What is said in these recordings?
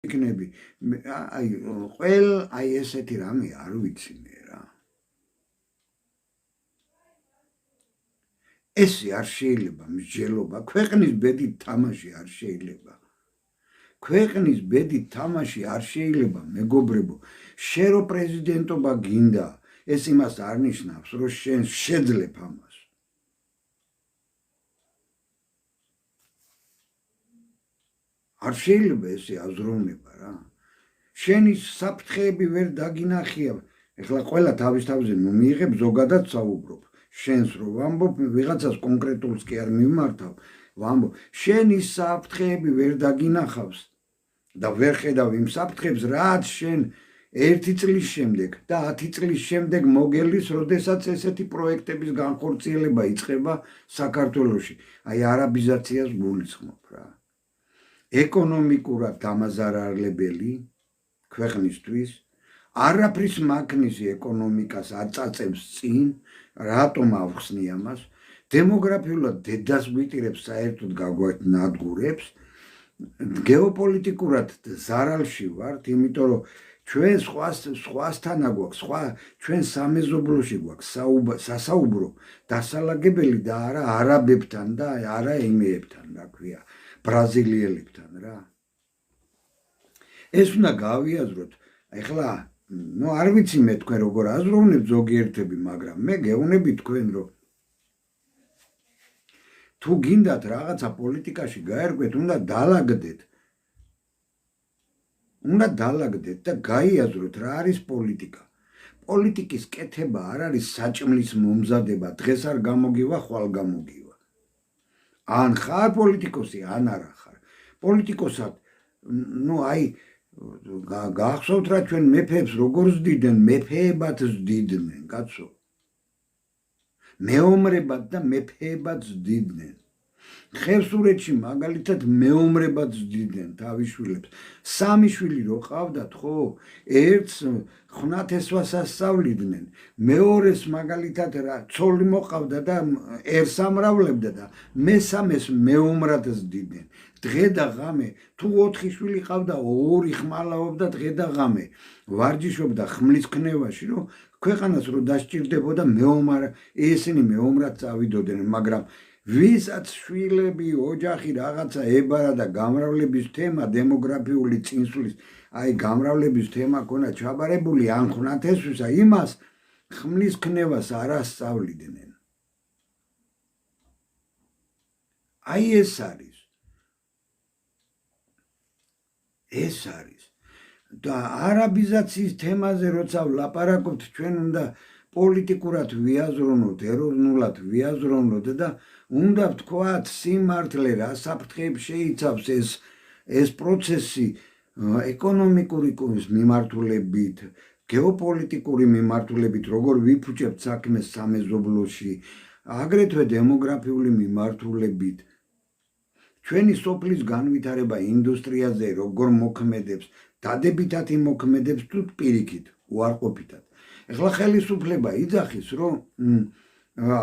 იქნები აი ესეთი რამე არ ვიცი მე რა. ესე არ შეიძლება მსჯელობა, ქვეყნის ბედით თამაში არ შეიძლება. ქვეყნის ბედით თამაში არ შეიძლება, მეგობრებო. შენ რო პრეზიდენტობა გინდა, ეს იმას არ ნიშნავს, რომ შენ შეძლებ ამას. არ შეიძლება ესე აზროვნება რა. შენი საფრთხეები ვერ დაგინახია. ეხლა ყველა თავის თავზე მიიღებ ზოგადად საუბრობ. შენს რო ვამბობ, ვიღაცას კონკრეტულს კი არ მიმართავ, ვამბობ, შენი საფრთხეები ვერ დაგინახავს და ვერ ხედავ იმ საფრთხებს, რაც შენ 1 წლის შემდეგ და 10 წლის შემდეგ მოგელის, როდესაც ესეთი პროექტების განხორციელება იწყება საქართველოში. აი არაბიზაციას გულისხმობ რა. ეკონომიკურად დამაზარალებელი ქვეყნისთვის არაფრის მაგნის ეკონომიკას აწაწებს წინ, რატომ ავხსნი ამას? დემოგრაფიულად დედას გვიტირებს, საერთოდ გაგვანადგურებს. გეოპოლიტიკურად ზარალში ვართ, იმიტომ რომ ჩვენ სხვასთანა გვაქვს, ჩვენ სამეზობლოში გვაქვს სასაუბრო დასალაგებელი და არა არაბებთან და არა იმეებთან, რა ქვია, ბრაზილიელებთან რა. ეს უნდა გავიაზროთ. ეხლა არ ვიცი მე თქვენ როგორ აზროვნებთ ზოგიერთები, მაგრამ მე გეუბნები თქვენ, რომ თუ გინდათ რაღაცა პოლიტიკაში გაერკვეთ, უნდა დალაგდეთ და გაიაზროთ რა არის პოლიტიკა. პოლიტიკის კეთება არ არის საჭმლის მომზადება, დღეს არ გამოგივა, ხვალ გამოგივა. ან ხარ პოლიტიკოსი, ან არა ხარ. პოლიტიკოსად, აი გახსოვთ რა ჩვენ მეფეებს როგორ ზდიდნენ, მეფეებად ზდიდნენ, კაცო. მეომრებად და მეფეებად ზდიდნენ. ხევსურეთში მაგალითად მეომრებად ზდიდნენ თავის შვილებს. 3 შვილი რო ყავდათ, ხო? ერთს ხვნათესვას ასწავლიდნენ, მეორეს მაგალითად რა ცოლი მოყავდა და ერს ამრავლებდა და მესამეს მეომრად ზდიდნენ. დღე და ღამე, თუ 4 შვილი ყავდა, 2 ხმალაობდა დღე და ღამე. ვარჯიშობდა ხმლის ქნევაში, რომ ქვეყანას რო დასჭირდებოდა ესენი მეომრად წავიდოდნენ, მაგრამ ვისაც შვილები, ოჯახი რაღაცა ებარა და გამრავლების თემა, დემოგრაფიული წინსვლის, აი გამრავლების თემა ქონა ჩაბარებული, ან ხვნათესვისა, იმას ხმლის ქნევას არ ასწავლიდნენ. აი ეს არის. ეს არის. და არაბიზაციის თემაზე როცა ვლაპარაკობთ, ჩვენ უნდა პოლიტიკურად ვიაზროვნოთ, ეროვნულად ვიაზროვნოთ და უნდა ვთქვათ სიმართლე რა საფრთხეებს შეიცავს ეს პროცესი ეკონომიკური მიმართულებით, გეოპოლიტიკური მიმართულებით, როგორ ვიფუჭებთ საქმეს სამეზობლოში, აგრეთვე დემოგრაფიული მიმართულებით. ჩვენი სოფლის განვითარება ინდუსტრიაზე როგორ მოქმედებს, დადებითად იმოქმედებს თუ პირიქით, უარყოფითად. ეხლა ხელისუფლება იძახის, რომ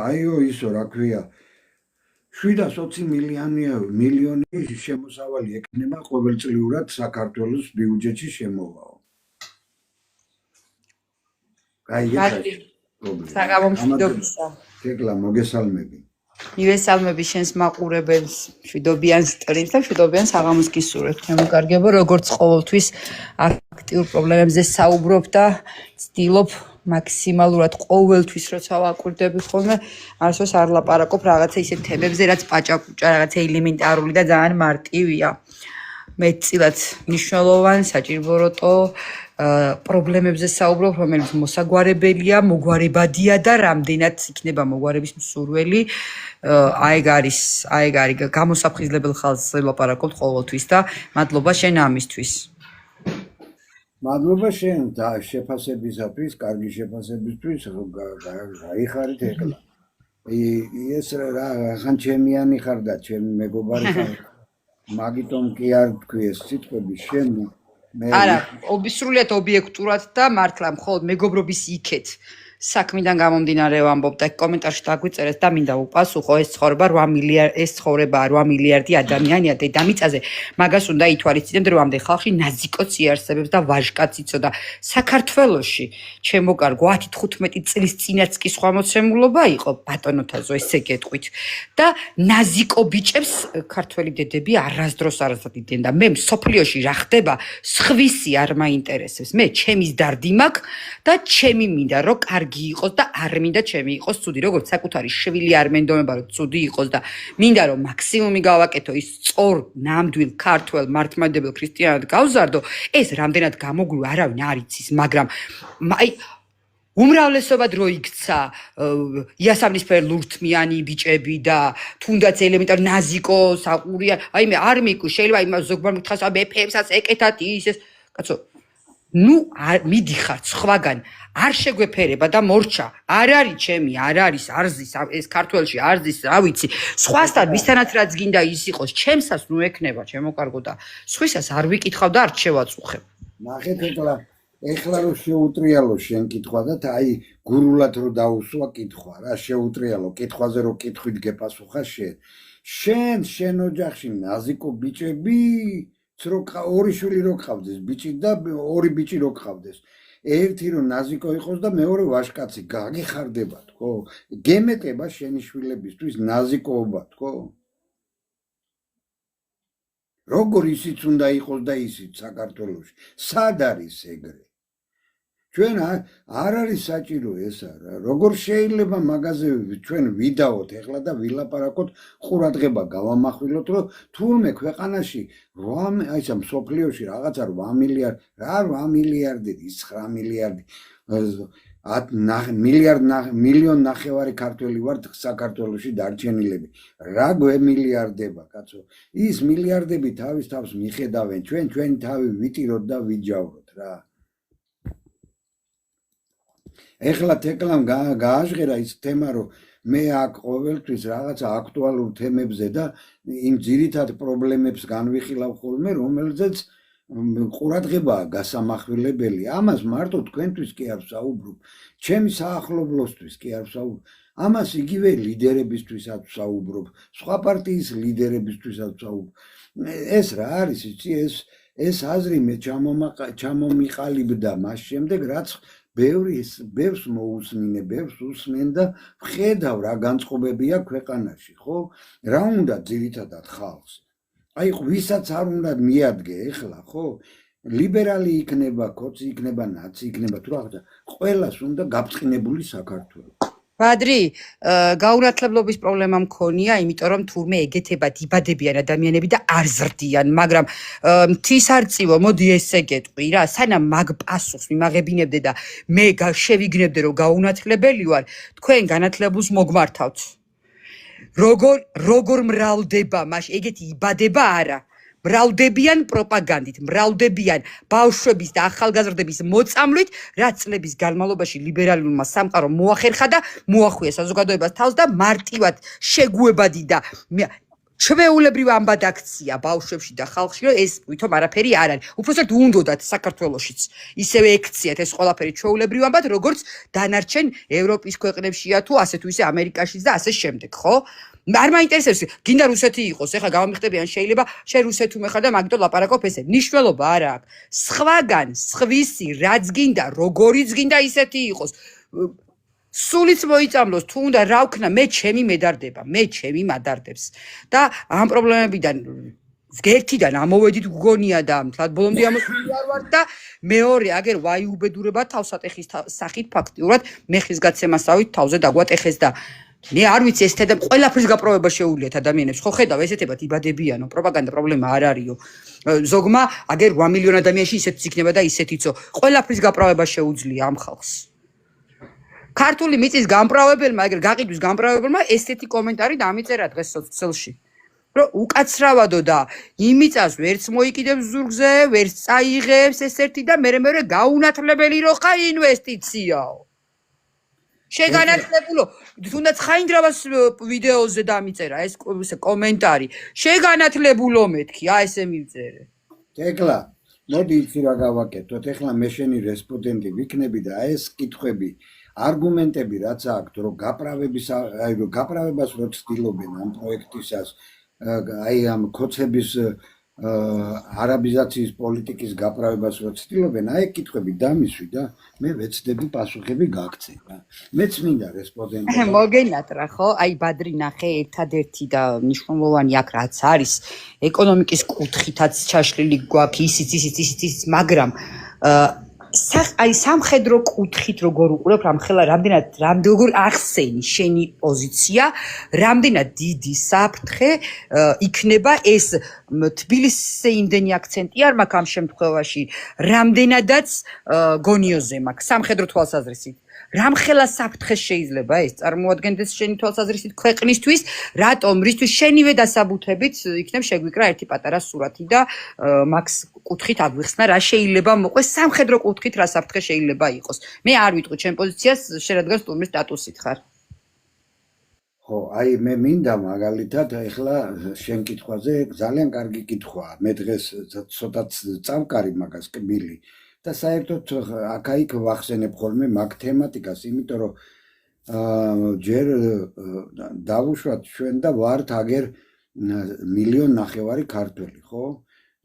აიო ისო რა ქვია, 720 მილიონი შემოსავალი ექნება ყოველწლიურად საქართველოს ბიუჯეტში შემოვაო. აი ეს საგამომშვიდობისა. თეკლა მოგესალმები. მივესალმები შენს მაყურებელს, მშვიდობიან სტრიმს და მშვიდობიან საღამოს გისურვებთ. შემოგარგებო, როგორც ყოველთვის აქტიურ პრობლემებზე საუბრობ და ცდილობ მაქსიმალურად ყოველთვის როცა ვაკვირდები ხოლმე, არასდროს არ ლაპარაკობ რაღაცა ისეთ თემებზე, რაც პაჭაპუჭა, რაღაცა ელემენტარული და ძალიან მარტივია. მეტწილად მნიშვნელოვანი, საჭიროებო პრობლემებზე საუბრობ, რომელიც მოსაგვარებელია, მოგვარებადია და რამდენად იქნება მოგვარების მსურველი, აეგ არის გამოსაფხიზლებელ ხალხზე ლაპარაკობთ ყოველთვის და მადლობა შენ ამისთვის. მადლობა შენ და შეფასებისათვის, კარგი შეფასებისთვის, გაიხარით ეკლა. ეს რახან ჩემიანი ხარ და ჩემი მეგობარი ხარ. მაგიტომ კი არ თქვი ეს სიტყვები შენ არა, სრულიად ობიექტურად და მართლა მხოლოდ მეგობრობის იქეთ საქმიდან გამომდინარე ვამბობ და კომენტარში დაგვიწერეთ და მინდა უპასუხო ეს ცხოვრება 8 მილიარდი ადამიანია დედამიწაზე მაგას უნდა ითვალისწინებდე რომ ამდენ ხალხში ნაზიკოც იარსებებს და ვაჟკაც იცოდა საქართველოში ჩემო კარგო 10-15 წლის წინაც კი სხვა მოცემულობა იყო ბატონოთაზო ესე გეტყვით და ნაზიკო ბიჭებს ქართველი დედები არასდროს არ აცდიდნენ და მე სოფლიოში რა ხდება სხვისი არ მაინტერესებს მე ჩემის დარდი მაქვს და ჩემი მინდა რომ კარგი იყოს და არ მინდა ჩემი იყოს ცუდი როგორც საკუთარი შვილი არ მენდომება რომ ცუდი იყოს და მინდა რომ მაქსიმუმი გავაკეთო ის სწორ ნამდვილ ქართველ მართლმადიდებელ ქრისტიანად გავზარდო ეს რამდენად გამოგვი არავინ არ იცის მაგრამ აი უმრავლესობა დრო იქცა იასამნისფერ ლურთმიანი ბიჭები და თუნდაც ელემენტარ ნაზიკო საყურია აი მე არ მიკვი შეიძლება იმას ზოგბარ მითხას აი მეფეებსაც ეკეთათ ის ეს კაცო ნუ მიდიხარ სხვაგან არ შეგვეფერება და მორჩა არ არის ჩემი არ არის არზის ეს ქართველში არზის რა ვიცი სხვასთან ვისთანაც რაც გინდა ის იყოს ჩემსაც ნუ ექნება ჩემო კარგო და სხვისას არ ვიკითხავ და არ შევაწუხებ ნახეთ ეხლა რომ შეუტრიალო შენ კითხვა და აი გურულად რომ დაუსვა კითხვა რა შეუტრიალო კითხვაზე რომ კითხვით გეპასუხა შენ ოჯახში ნაზიკო ბიჭები ორი შვილი რო ყავდეს ბიჭი და ორი ბიჭი რო ყავდეს ერთი რომ ნაზიკო იყოს და მეორე ვაჟკაცი გაგიხარდება თქო გემეტება შენი შვილებისთვის ნაზიკოობა თქო როგორ ისიც უნდა იყოს და ისიც საქართველოში სად არის ეგრე ჩვენ არ არის საჭირო ეს არა როგორ შეიძლება მაგაზე ჩვენ ვიდაოთ ეხლა და ვილაპარაკოთ ყურადღება გავამახვილოთ რომ თურმე ქვეყანაში 8 აი სამ სოფლიოში რაღაცა 8 მილიარდი რა 8 მილიარდი 9 მილიარდი 10 მილიონ ნახევარი ქართველი ვართ საქართველოში დარჩენილები რა გვემილიარდება კაცო ის მილიარდები თავის თავს მიხედავენ ჩვენი თავი ვიტიროთ და ვიჯავროთ რა ეხლა თეკლამ გააჟღერა ის თემა რომ მე აქ ყოველთვის რაღაცა აქტუალურ თემებზე და იმ ძირითად პრობლემებს განვიხილავ ხოლმე რომელზეც ყურადღებაა გასამახვილებელი ამას მარტო თქვენთვის კი არ ვსაუბრობ ჩემი საახლობლოსთვის კი არ ვსაუბრობ ამას იგივე ლიდერებისთვისაც ვსაუბრობ სხვა პარტიის ლიდერებისთვისაც ვსაუბრობ ეს რა არის იცი ეს აზრი მე ჩამომიყალიბდა მას შემდეგ რაც ბევრს მოусმინე, ბევრს უსმენ და ვხედავ რა განწყობებია ქვეყანაში, ხო? რა უნდა ძირითადად ხალხს? აი ვისაც არ უნდა მიადგე ეხლა, ხო? ლიბერალი იქნება, კოცი იქნება, ნაცი იქნება, თუ რაღაცა, ყველას უნდა გაბრწყინებული საქართველო. ბადრი, გაურათლებლობის პრობლემა მქონია, იმიტომ რომ თურმე ეგეთებად იბადებიან ადამიანები და არ ზრდიან, მაგრამ მთის არწივო, მოდი ესე გეტყვი რა, სანამ მაგ პასუხს მიმაღებინებდე და მე შევიგნებდე რომ გაუნათლებელი ვარ, თქვენ განათლებულს მოგმართავთ. როგორ მრავლდება მაშ ეგეთი იბადება არა. მრავლდებიან პროპაგანდით, მრავლდებიან ბავშვების და ახალგაზრდების მოწამვლით, რაც წლების განმავლობაში ლიბერალურმა სამყარომ მოახერხა და მოახვია საზოგადოებას თავს და მარტივად შეგუებადი და ჩვეულებრივ ამბად აქცია ბავშვებში და ხალხში, რომ ეს ვითომ არაფერი არ არის. უпроსტად უნდათ საქართველოშიც ისევე ექციათ ეს ყველაფერი ჩვეულებრივ ამბად, როგორც დანარჩენ ევროპის ქვეყნებშია თუ ასე თუ ისე ამერიკაშიც და ასე შემდეგ, ხო? არ მაინტერესებს, გინდა რუსეთი იყოს, ეხლა გამომიხდებიან შეიძლება შენ რუსეთი უმეხარ და მაგიტო ლაპარაკობ ესე. ნიშნულობა არა აქვს. სხვაგან, სხვისი, რაც გინდა, როგორიც გინდა ისეთი იყოს. სულიც მოიწამლოს, თუ უნდა რა ვქნა, მე ჩემი მედარდება, მე ჩემი მადარდებს. და ამ პრობლემებიდან ერთიდან ამოვედით გგონია და მთლად ბოლომდე ამოსული არ ვარ და მეორე აგერ ვაიუბედურება თავსატეხის სახით ფაქტიურად მე ხისგაცემასავით თავზე დაგვატეხეს და მე არ ვიცი ეს თედა ყველაფრის გაპრობება შეუძლიათ ადამიანებს ხო ხედავ ესეთებად იბადებიანო პროპაგანდა პრობლემა არ არისო ზოგმა აგერ 8 მილიონ ადამიანში ისეთიც იქნება და ისეთიცო ყველაფრის გაპრობება შეუძლია ამ ხალხს ქართული მიწის გამპრობებელმა აგერ გაყიდვის გამპრობებელმა ესეთი კომენტარი დამიწერა დღეს სოციალში რომ უკაცრავადო და იმიწას ვერც მოიკიდებს ზურგზე ვერც წაიღებს ეს ერთი და მე გაუნათლებელი რო ხა ინვესტიციაო შეგანათლებულო თუნდაც ხაინდრავას ვიდეოზე დამიწერა ეს კომენტარი შეგანათლებულო მეთქი ესე მივწერე ეკლა მოდი იცი რა გავაკეთოთ ეხლა მე შენი რესპონდენტი ვიქნები და ეს კითხვები არგუმენტები რაც აქვს, რომ გაправებას რო ცდილობენ ამ პროექტისას, აი ამ ქოცების არაბიზაციის პოლიტიკის გაправებას რო ცდილობენ, აი კითხვები დამისვი და მე ვეცდები პასუხები გაქცენ რა. მეც მინდა რესპონდენტობა. მოგენატრა ხო? აი ბადრი ნახე ერთადერთი და მნიშვნელოვანი აქ რაც არის ეკონომიკის კუთხითაც ჩაშლილი გვაქვს ისიც, მაგრამ აი სამხედრო კუთხით როგორ უყურებ რამხელა როგორ ახსენი შენი პოზიცია, რამდენად დიდი საფრთხე იქნება ეს თბილისზე იმდენი აქცენტი არ მაქვს ამ შემთხვევაში, რამდენადაც გონიოზე მაქვს სამხედრო თვალსაზრისით. რამხელა საფრთხე შეიძლება ეს წარმოადგენდეს შენი თვალსაზრისით ქვეყნისთვის, რატომ რისთვის შენივე დასაბუთებით იქნებ შეგვიკრა ერთი პატარა სურათი და მაქს კუთხით აგვიხსნა რა შეიძლება მოყვეს სამხედრო კუთხით რა საფრთხე შეიძლება იყოს. მე არ ვიტყვი ჩემ პოზიციას, შენ რადგან სტუმრის სტატუსით ხარ. ხო, აი მე მინდა მაგალითად ეხლა შენ კითხვაზე ძალიან კარგი კითხვაა. მე დღეს ცოტაც წამკარი მაგას კბილი და საერთოდ აქ-აიქ ვახსენებ ხოლმე მაგ თემატიკას, იმიტომ რომ ჯერ დავუშვათ ჩვენ და ვართ აგერ 1,5 მილიონი ქართველი, ხო?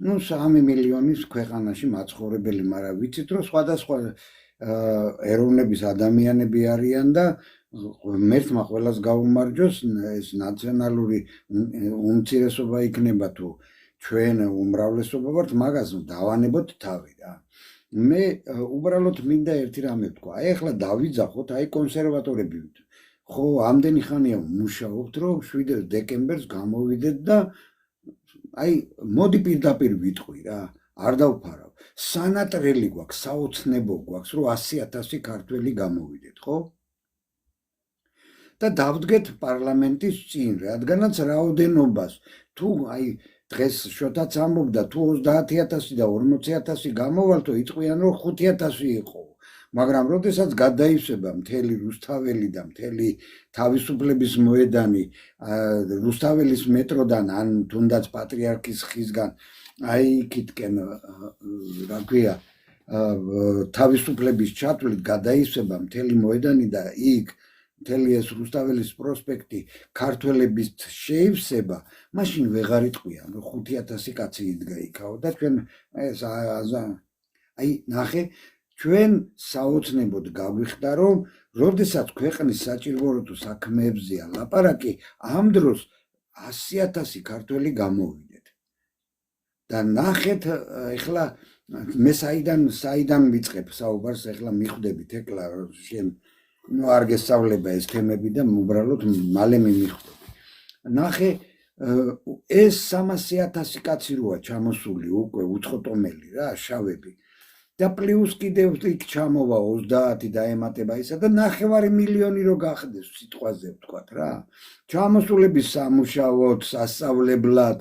ნუ 3 მილიონის ქვეყანაში მაცხოვრებელი, მაგრამ ვიცით რომ სხვადასხვა ეროვნების ადამიანები არიან და მერთმა ყველას გაუმარჯოს ეს ნაციონალური უმცირესობა იქნება თუ ჩვენ უმრავლესობა ვართ, მაგას დავანებოთ თავი რა. მე უბრალოდ მინდა ერთი რამე ვთქვა. აი ახლა დავიძახოთ, აი კონსერვატორები ხო ამდენი ხანია მუშაობთ, რომ 7 დეკემბერს გამოვიდეთ და აი მოდი პირდაპირ ვიტყვი რა, არ დავფარავ. სანატრელი გვაქვს, საოცნებო გვაქვს, რომ 100,000 ქართველი გამოვიდეთ, ხო? და დავდგეთ პარლამენტის წინ, რადგანაც რაოდენობას თუ აი დღეს შოთაც ამბობდა თუ 30,000 და 40,000 გამოვალთო, იტყვიან რომ 5,000 იყო. მაგრამ როდესაც გადაივსება მთელი რუსთაველი და მთელი თავისუფლების მოედანი რუსთაველის მეტროდან ან თუნდაც პატრიარქის ხისგან აი იქითკენ რა ქვია თავისუფლების ჩათვლით გადაივსება მთელი მოედანი და იქ მთელი ეს რუსთაველის პროსპექტი ქართველების შეივსება, მაშინ ვეღარ იტყვიან რომ 5,000 კაცი იდგა იქაო და ჩვენ ეს აი ნახე ჩვენ საოცნებოდ გავიხდა რომ როდესაც ქვეყნის საჭიროებო საქმეებზეა ლაპარაკი, ამ დროს 100,000 ქართველი გამოვიდეთ. და ნახეთ ეხლა მე საიდან ვიწყებ საუბარს, ეხლა მიხვდებით ეკლა შენ ნუ არ გესწავლება ეს თემები და უბრალოდ მალე მიმიხვდები. ნახე ეს 300,000 კაცი როა ჩამოსული უკვე უცხოტომელი რა, შავები. და პლუს კიდევ იქ ჩამოვა 30 დაემატება ისა და 9 მილიონი რო გახდეს სიტყვაზე ვთქვათ რა. ჩამოსულების სამუშაოდ, სასწავლებლად,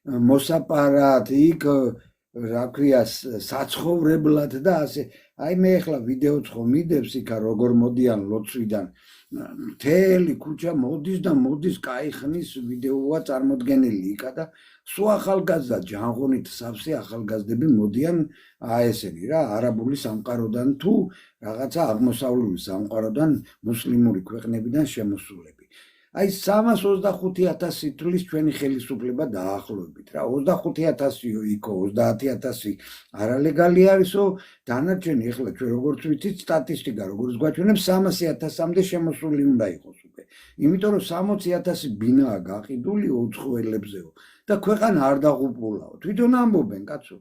მოსაპარად, იქ რა ქვია საცხოვრებლად და ასე. აი მე ახლა ვიდეოც ხომ მიდევს იქა როგორ მოდიან ლოცვიდან. მთელი ქუჩა მოდის და მოდის, кайხნის ვიდეოა წარმოდგენილი იქა და სულ ახალგაზრდა ჯანღონით სავსე ახალგაზრდები მოდიან ესენი რა, არაბული სამყაროდან თუ რაღაცა აღმოსავლური სამყაროდან მუსლიმური ქვეყნებიდან შემოსულები. აი 325,000 თვლის ჩვენი ხელისუფლება დაახლოებით რა, 25,000 იქო, 30,000 არალეგალი არისო, დანარჩენი ახლა ჩვენ როგორც ვიცით სტატისტიკა როგორც გვაჩვენებს 300,000-მდე შემოსული უნდა იყოს უკვე. იმიტომ რომ 60,000 ბინაა გაყიდული უცხოელებზეო და ქვეყანა არ დაღუპულაო. თვითონ ამბობენ კაცო.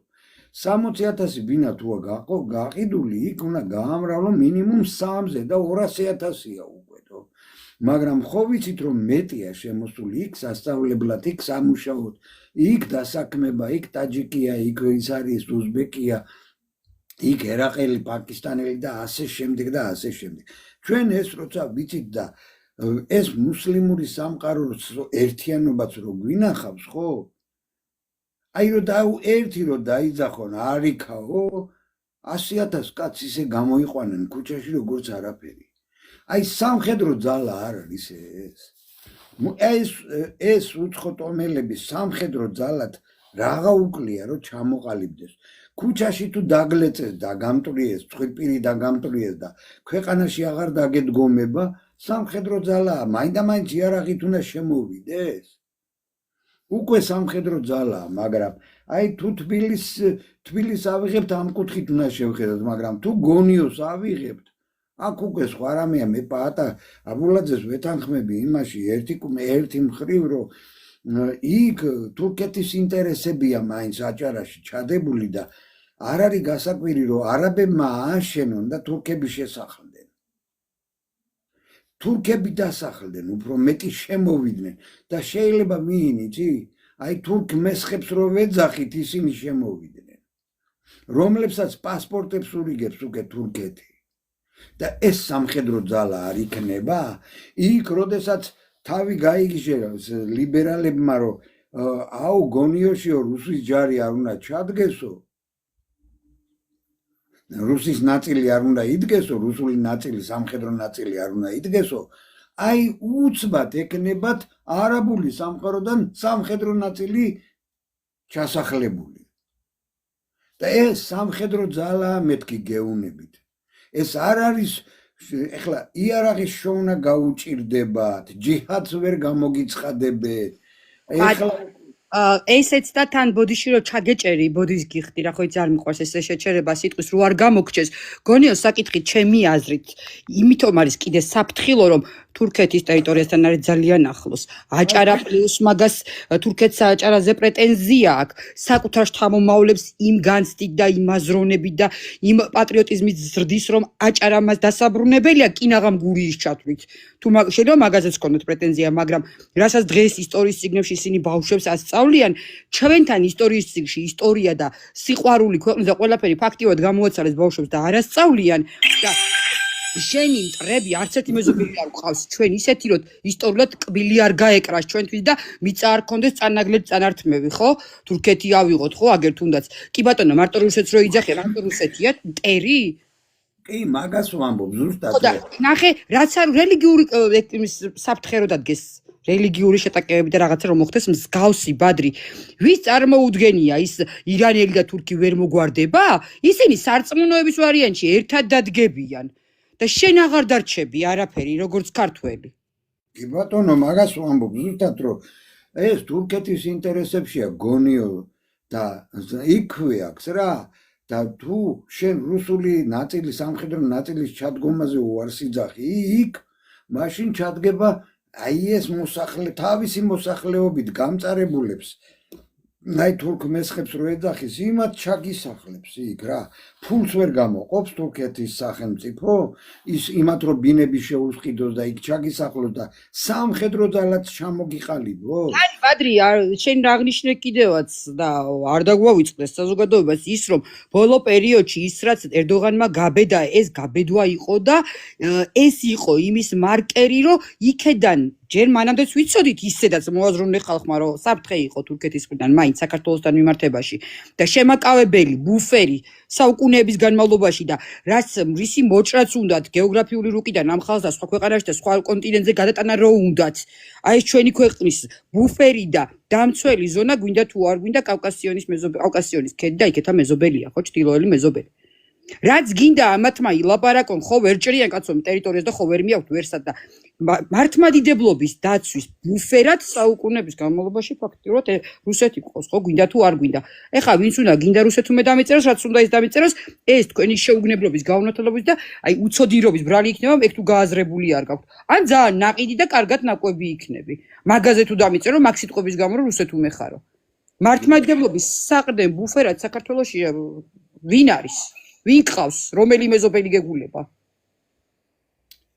60,000 ბინა თუა გაყიდული, იქ უნდა გაამრავლო მინიმუმ 3-ზე და 200,000-ია უკვე. მაგრამ ხო ვიცით რომ მეტია შემოსული იქ სასწავლებლად, იქ სამუშაოდ, იქ დასაქმება, იქ ტაჯიკია, იქ ის არის უზბეკია, იქ ერაყელი, პაკისტანელი და ასე შემდეგ და ასე შემდეგ. ჩვენ ეს როცა ვიცით და ეს მუსლიმური სამყაროს ერთიანობაც რო გვინახავს, ხო? აი რომ ერთი რო დაიძახონ არ იქაო, 100,000 კაცი ისე გამოიყვანენ ქუჩაში როგორც არაფერი. აი სამხედრო ძალა არ არის ეს უცხოტომელები სამხედრო ძალად რაღა უკლია რომ ჩამოყალიბდეს. ქუჩაში თუ დაგლეწეს და გამტვრიეს, ცხვირპირი და გამტვრიეს და ქვეყანაში აღარ დაგედგომება, სამხედრო ძალაა, მაინდა-მაინც იარაღით უნდა შემოვიდეს. უკვე სამხედრო ძალაა, მაგრამ აი თუ თბილისს ავიღებთ, ამ კუთხით უნდა შევხედოთ, მაგრამ თუ გონიოს ავიღებთ, აქ უკვე სხვა რამეა, მე პაატა აბულაძეს ვეთანხმები იმაში ერთი მხრივ, რომ იქ თურქეთის ინტერესებია მაინც აჭარაში ჩადებული და არ არის გასაკვირი, რომ არაბებმა ააშენონ და თურქები შესახლდნენ. თურქები დასახლდნენ, უფრო მეტი შემოვიდნენ და შეიძლება მიინიცი, აი თურქ მესხებს რო ვეძახით, ისინი შემოვიდნენ, რომლებსაც პასპორტებს ურიგებს უკვე თურქეთი. და ეს სამხედრო ძალა არ იქნება, იქ როდესაც თავი გაიგიჟერავს ლიბერალებმა, რომ აუ გონიოშიო რუსის ჯარი არ უნდა ჩადგესო, რუსის ნაწილი არ უნდა იდგესო, რუსული ნაწილი, სამხედრო ნაწილი არ უნდა იდგესო, აი უცბად ეკნებათ არაბული სამყაროდან სამხედრო ნაწილი ჩასახლებული. და ეს სამხედრო ძალაა მეთქი გეუნებით. ეს არ არის, ეხლა იარაღის შოვნა გაუჭირდებათ, ჯიჰადს ვერ გამოგიცხადებთ. ეხლა ესეც და თან ბოდიში რო ჩაგეჭერი, ბოდის გიხდი რა, ხო იცი არ მიყვარს ეს შეჩერება სიტყვის რო არ გამოგჩეს. გონიო საკითხი ჩემი აზრით, იმითომ არის კიდე საფრთხილო, რომ თურქეთის ტერიტორიასთან არის ძალიან ახლოს. აჭარა პლუს მაგას თურქეთს აჭარაზე პრეტენზია აქვს. საკუთარ შთამომავლებს იმ განცდით და იმ აზროვნებით და იმ პატრიოტიზმით ზრდის, რომ აჭარა მას დასაბრუნებელია კინაღამ გურიის ჩათვლით. თუ შეიძლება მაგაზეც გქონდეთ პრეტენზია, მაგრამ რასაც დღეს ისტორიის წიგნებში ისინი ბავშვებს ასწავლიან, ჩვენთან ისტორიის წიგნში ისტორია და სიყვარული ქვეყნის და ყველაფერი ფაქტიურად გამოაცალეს ბავშვებს და არ ასწავლიან და შენი მტრები არც ერთი მეზობელი არ გვყავს ჩვენ ისეთი რომ ისტორიულად კბილი არ გაეკრას ჩვენთვის და მიწა არ ქონდეს წანაგლებ წანართმევი ხო თურქეთი ავიღოთ ხო აგერ თუნდაც კი ბატონო მარტო რუსეთს რო იძახე მარტო რუსეთია მტერი კი მაგას ვამბობ ზუსტად ხო და ნახე რაც არ რელიგიური საფრთხე რო დადგეს რელიგიური შეტაკებები და რაღაცა რომ მოხდეს მსგავსი ბადრი ვის წარმოუდგენია ის ირანელი და თურქი ვერ მოგვარდება ისინი სარწმუნოების ვარიანტში ერთად დადგებიან და შენ აღარ დარჩები არაფერი როგორც ქართველი. კი ბატონო, მაგას ვამბობ ზუსტად რომ ეს თურქეთის ინტერესებშია გონიო და იქვე აქვს რა და თუ შენ რუსული ნაწილი სამხედრო ნაწილის ჩადგომაზე უარს იძახი იქ მაშინ ჩადგება აი ეს თავისი მოსახლეობით გამწარებულებს აი თურქ მესხებს რო ეძახის იმათ ჩაგისახლებს იქ რა ფულს ვერ გამოყოფს თურქეთის სახელმწიფო ის იმათ რო ბინები შეუსყიდოს და იქ ჩაგისახლოს და სამხედრო ძალაც ჩამოგიყალიბო აი ბადრი შენ აღნიშნე კიდევაც და არ დაგვავიწყდეს საზოგადოებას ის რომ ბოლო პერიოდში ის რაც ერდოღანმა გაბედა ეს გაბედვა იყო და ეს იყო იმის მარკერი რომ იქედან ჯერ მანამდეც ვიცოდით ისედაც მოაზროვნე ხალხმა რომ საფრთხე იყო თურქეთის მხრიდან მაინც საქართველოსთან მიმართებაში და შემაკავებელი ბუფერი საუკუნეების განმავლობაში და რაც რისი მოჭრაც უნდათ გეოგრაფიული რუკიდან ამ ხალხს და სხვა ქვეყანაში და სხვა კონტინენტზე გადატანა რო უნდათ აი ეს ჩვენი ქვეყნის ბუფერი და დამცველი ზონა გვინდა თუ არ გვინდა კავკასიონის ქედი და იქეთა მეზობელია ხო ჩtildeოელი მეზობელი რაც გინდა ამათმა ილაპარაკონ ხო ვერ ჭრიან კაცო ტერიტორიას და ხო ვერ მიაქვთ ვერსად და მართლმადიდებლობის დაცვის ბუფერად საუკუნეების განმავლობაში ფაქტიურად რუსეთი ყავს ხო გვინდა თუ არ გვინდა ეხლა ვინც უნდა გინდა რუსეთუმე დამიწეროს რაც უნდა ის დამიწეროს ეს თქვენი შეუგნებლობის გაუნათლობის და აი უცოდირობის ბრალი იქნება ეგ თუ გააზრებული არ გაქვთ ან ძალიან ნაყიდი და კარგად ნაკვები იქნები მაგაზე თუ დამიწერო მაგ სიტყვების გამო რომ რუსეთუმე ხარო მართლმადიდებლობის საყრდენ ბუფერად საქართველოში ვინ არის ვინ ყავს რომელი მეზობელი გეგულება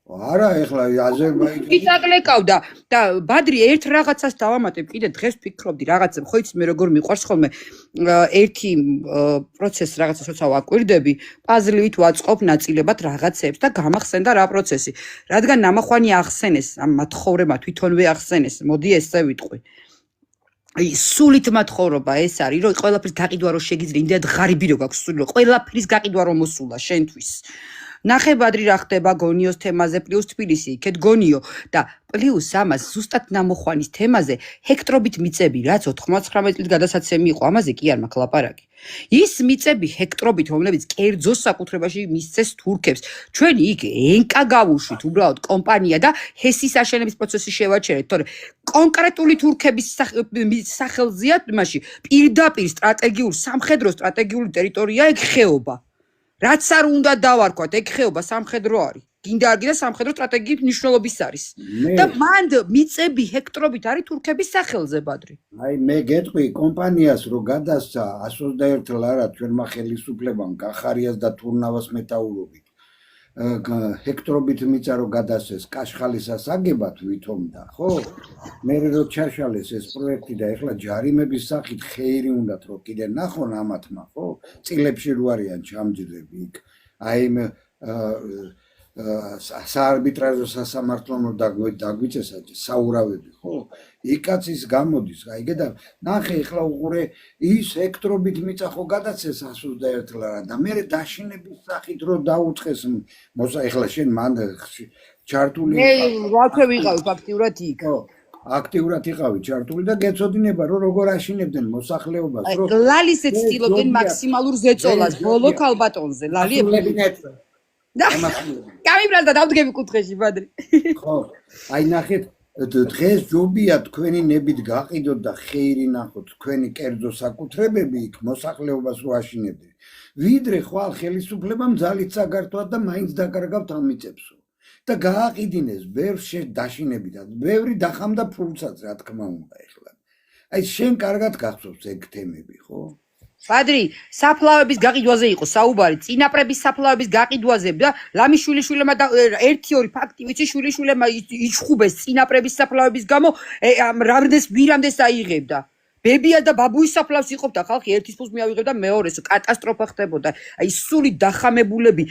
არა ეხლა აზერბაიჯანი იტაკლეკავდა და ბადრი ერთ რაღაცას დავამატებ კიდე დღეს ფიქრობდი რაღაცა ხო იცი მე როგორ მიყვარს ხოლმე ერთი პროცესი რაღაცას როცა ვაკვირდები პაზლით ვაწყობ ნაწილებად რაღაცებს და გამახსენდა რა პროცესი რადგან ნამახვანი ახსენეს ამ მათხოვრება თვითონვე ახსენეს მოდი ესე ვიტყვი აი სულით მათხოვრობა ეს არის რომ ყველაფრის გაყიდვა რო შეგიძლია იმდენად ღარიბი რო გაქვს სული რომ ყველაფრის გაყიდვა რო მოსულა შენთვის ნახე ბადრი რა ხდება გონიოს თემაზე პლუს თბილისი იქეთ გონიო და პლუს ამას ზუსტად ნამოხვანის თემაზე ჰექტრობით მიწები რაც 99 წლის გადასაცემი იყო ამაზე კი არ მაქვს ლაპარაკი ის მიწები ჰექტრობით რომლებიც კერძო საკუთრებაში მისცეს თურქებს ჩვენი იქ ენკა გავუშვით უბრალოდ კომპანია და ჰესის აშენების პროცესი შევაჩერეთ თორე კონკრეტული თურქების სახელზეა იმაში პირდაპირ სტრატეგიულ სამხედრო სტრატეგიული ტერიტორია ეგ ხეობა რაც არ უნდა დავარქვათ ეგ ხეობა სამხედრო არის გინდა არ გინდა სამხედრო სტრატეგიით მნიშვნელობის არის და მანდ მიწები ჰექტრობით არის თურქების სახელზე ბადრი აი მე გეტყვი კომპანიას რომ გადასცა 121 ლარა ჩვენმა ხელისუფლებამ კახარიას და თურნავას მეტაურობით ჰექტრობით მიწა რომ გადასცეს კაშხალისას აგებათ ვითომდა ხო მე რო ჩაშალეს ეს პროექტი და ეხლა ჯარიმების სახით ხეირი უნდათ რომ კიდე ნახონ ამათმა ხო წილებში რო არიან ჩამჯდები იქ აი საარბიტრაჟო სასამართლომ დაგვიწესა საურავები ხო იკაცის გამოდის აი გედა ნახე ეხლა უყურე ის ჰექტრობით მიწა ხო გადაცეს 121 ლარა და მე დაშინების სახით რომ დაუწყეს ეხლა შენ მან ჩართული მე ვაფე ვიყავი ფაქტიურად იქ ხო აქტიურად იყავი ჩართული და გეცოდინება რომ როგორ აშინებდნენ მოსახლეობას რომ ლალის ეცდილობდნენ მაქსიმალურ ზეწოლას ბოლო ქალბატონზე ლალი გამიბრალდა დავდგები კუთხეში ბადრი ხო აი ნახეთ დღეს ჯობია თქვენი ნებით გაყიდოთ და ხეირი ნახოთ თქვენი კერძო საკუთრებები იქ მოსახლეობას რო აშინებდნენ ვიდრე ხვალ ხელისუფლებამ ძალით საგართვათ და მაინც დაკარგავთ ამ მიწებსო და გააყიდინეს ბევრს დაშინები და ბევრი დახამდა ფულსაც რა თქმა უნდა ეხლა აი შენ კარგად გახსოვს ეგ თემები ხო ბადრი საფლავების გაყიდვაზე იყო საუბარი წინაპრების საფლავების გაყიდვაზე და ლამიშვილიშვილმა და 1-2 ფაქტი ვიცი შვილიშვილმა იჩხუბეს წინაპრების საფლავების გამო რამდენს ვირამდეს აიღებდა ბებია და ბაბუის საფლავს იყოფდა ხალხი ერთის ფულს მიავიღებდა მეორეს კატასტროფა ხდებოდა აი სული დახამებულები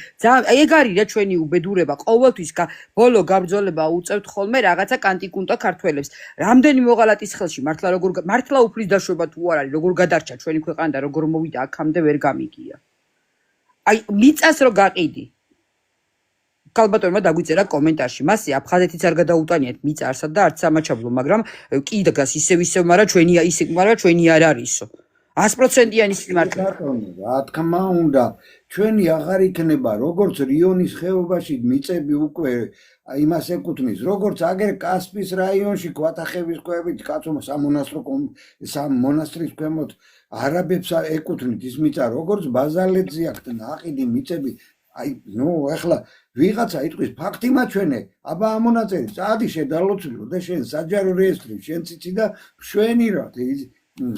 ეგ არის რა ჩვენი უბედურება ყოველთვის ბოლო გაბრძოლება უწევთ ხოლმე რაღაცა კანტიკუნტა ქართველებს რამდენი მოღალატის ხელში მართლა უფლის დაშვება თუ არ არის როგორ გადარჩა ჩვენი ქვეყანა და როგორ მოვიდა აქამდე ვერ გამიგია აი მიწას რო გაყიდი ქალბატონმა დაგვიწერა კომენტარში მასე აფხაზეთიც არ გადაუტანიათ მიწა არსად და არც სამაჩაბლო მაგრამ კი დგას ისევ მაგრამ ჩვენი არ არისო 100%-იანი სიმართლე რა თქმა უნდა ჩვენი აღარ იქნება როგორც რიონის ხეობაში მიწები უკვე იმას ეკუთვნის როგორც აგერ კასპის რაიონში კვატახევის ქვევით კაცო მონასტრის ქვემოთ არაბებს ეკუთვნით ის მიწა როგორც ბაზალეთზე აქ ნაყიდი მიწები აი ეხლა ვიღაცა იტყვის ფაქტი მაჩვენე აბა ამონაწერი წადი შედალოცვილო და შენ საჯარო რეესტრი შენ ციცი და შვენი რა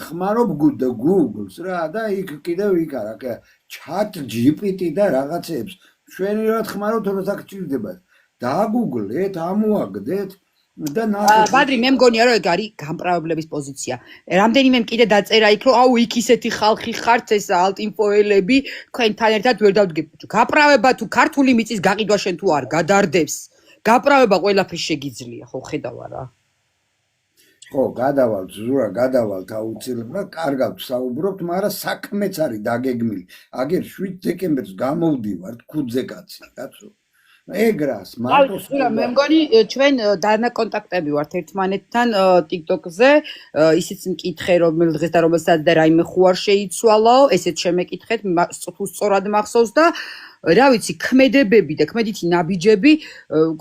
ხმარობ Google-ს რა და იქ კიდევ იქ არა chat GPT და რაღაცებს შვენი რა ხმარობ თორემ აქ ჭირდება დააგუგლეთ ამოაგდეთ და ბადრი მე მგონია რომ ეგ არის გამправებლების პოზიცია რამდენიმე კიდე დაწერა იქ რომ აუ იქ ისეთი ხალხი ხართ ეს ალტინფოელები თქვენთან ერთად ვერ დავდგებით გაправება თუ ქართული მიწის გაყიდვა შენ თუ არ გადარდებს გაправება ყველაფრის შეგიძლია ხო ხედავა რა ხო გადავალთ ზურა გადავალთ აუცილებლად კარგად საუბრობთ მაგრამ საქმეც არის დაგეგმილი აგერ 7 დეკემბერს გამოვდივართ ქუძე კაცი კაცო ეგრას მარტო მე მგონი ჩვენ დანაკონტაქტები ვართ ერთმანეთთან TikTok-ზე ისიც მკითხე რომ დღეს და რომელსაც და რაიმე ხوار შეიცვალაო ესეც შემეკითხეთ სწორად მახსოვს და რა ვიცი ქმედებები და ქმედითი ნაბიჯები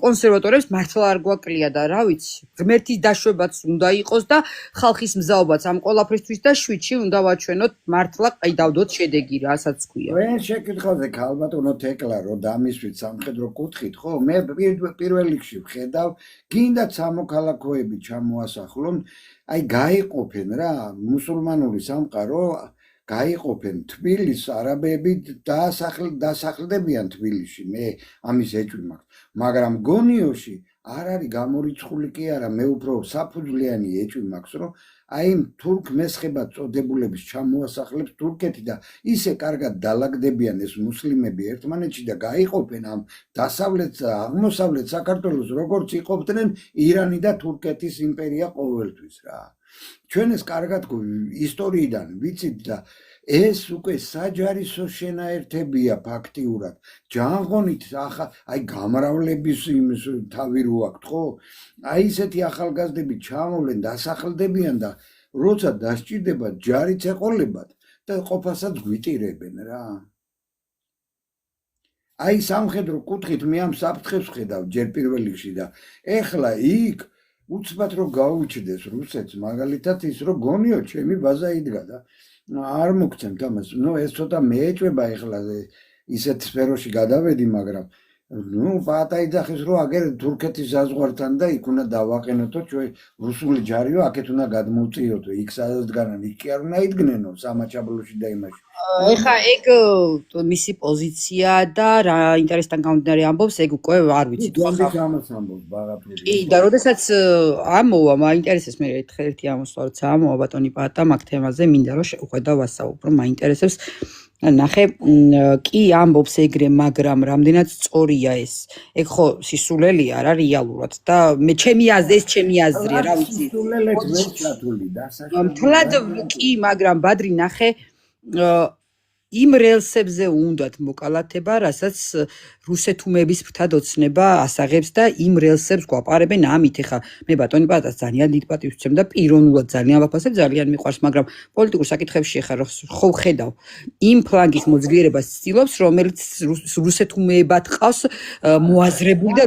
კონსერვატორებს მართლა არ გვაკლია და რა ვიცი ღმერთის დაშვებაც უნდა იყოს და ხალხის მზაობაც ამ ყველაფრისთვის და შვიდში უნდა ვაჩვენოთ მართლა ყიდავდოთ შედეგი რასაც ქვია ვენ შეკითხავზე ქალბატონო თეკლა რომ დამისვით სამხედრო კუთხით ხო მე პირველ რიგში ვხედავ გინდა სამოქალაქოები ჩამოასახლონ აი გაიყოფენ რა მუსულმანური სამყარო გაიყოფენ თბილისს არაბები დასახლდებიან თბილისში მე ამის ეჭვი მაქვს მაგრამ გონიოში არ არის გამორიცხული კი არა მე უფრო საფუძვლიანი ეჭვი მაქვს რომ აი თურქ მესხებად წოდებულების ჩამოასახლებს თურქეთი და ისე კარგად დალაგდებიან ეს მუსლიმები ერთმანეთში და გაიყოფენ ამ დასავლეთ აღმოსავლეთ საქართველოს როგორც იყოფდნენ ირანი და თურქეთის იმპერია ყოველთვის რა ჩვენ ეს კარგად ისტორიიდან ვიცით და ეს უკვე საჯარისო შენაერთებია ფაქტიურად. ჯანღონით აი გამრავლების იმის თავი რო აქვთ, ხო? აი ესეთი ახალგაზრდები ჩამოვლენ, დასახელდებიან და როცა დასჭირდებათ ჯარიც ეყოლებათ და ყოფასაც გვიტირებენ რა. აი სამხედრო კუთხით მე ამ საფრთხეს ვხედავ ჯერ პირველ რიგში და ეხლა იქ უცბად რო გაუჩნდეს რუსეთს მაგალითად ის რო გონიო ჩემი ბაზა იდგა და არ მოგცემთ ამას. ეს ცოტა მეეჭვება ეხლა ისეთ სფეროში გადავედი, მაგრამ პატაიძახის რო აგერ თურქეთის საზღვართან და იქ უნდა დავაყენოთო ჩვენ რუსული ჯარიო, აქეთ უნდა გადმოვწიოთო, იქ სადაც დგანან, იქ კი არ უნდა იდგნენო სამაჩაბლოში და იმაში. ეხა ეგ მისი პოზიცია და რა ინტერესთან გამომდინარე ამბობს, ეგ უკვე არ ვიცი. გონდის ამას ამბობს ბაღაფური. კი, და როდესაც ამოვა, მაინტერესებს მე ერთი ამოსვლა, როცა ამოვა ბატონი პატა მაგ თემაზე, მინდა რომ შეუხედავ ვასაუბრო, მაინტერესებს. ნახე, კი ამბობს ეგრე, მაგრამ რამდენად სწორია ეს? ეგ ხო სისულელია რა რეალურად და მე ჩემი აზრია, რა ვიცი. სისულელეთ ვერ ჩათული და მთლად კი, მაგრამ ბადრი ნახე, იმ რელსებზე უნდათ მოკალათება, რასაც რუსეთუმების ფრთად ოცნება ასაღებს და იმ რელსებს გვაპარებენ ამით. ეხა მე ბატონი პატას ძალიან დიდ პატივს ვცემ და პიროვნულად ძალიან ვაფასებ, ძალიან მიყვარს, მაგრამ პოლიტიკურ საკითხებში ეხა ხო ვხედავ იმ ფლანგის მოძლიერებას ცდილობს, რომელიც რუსეთუმებად ყავს მოაზრებული და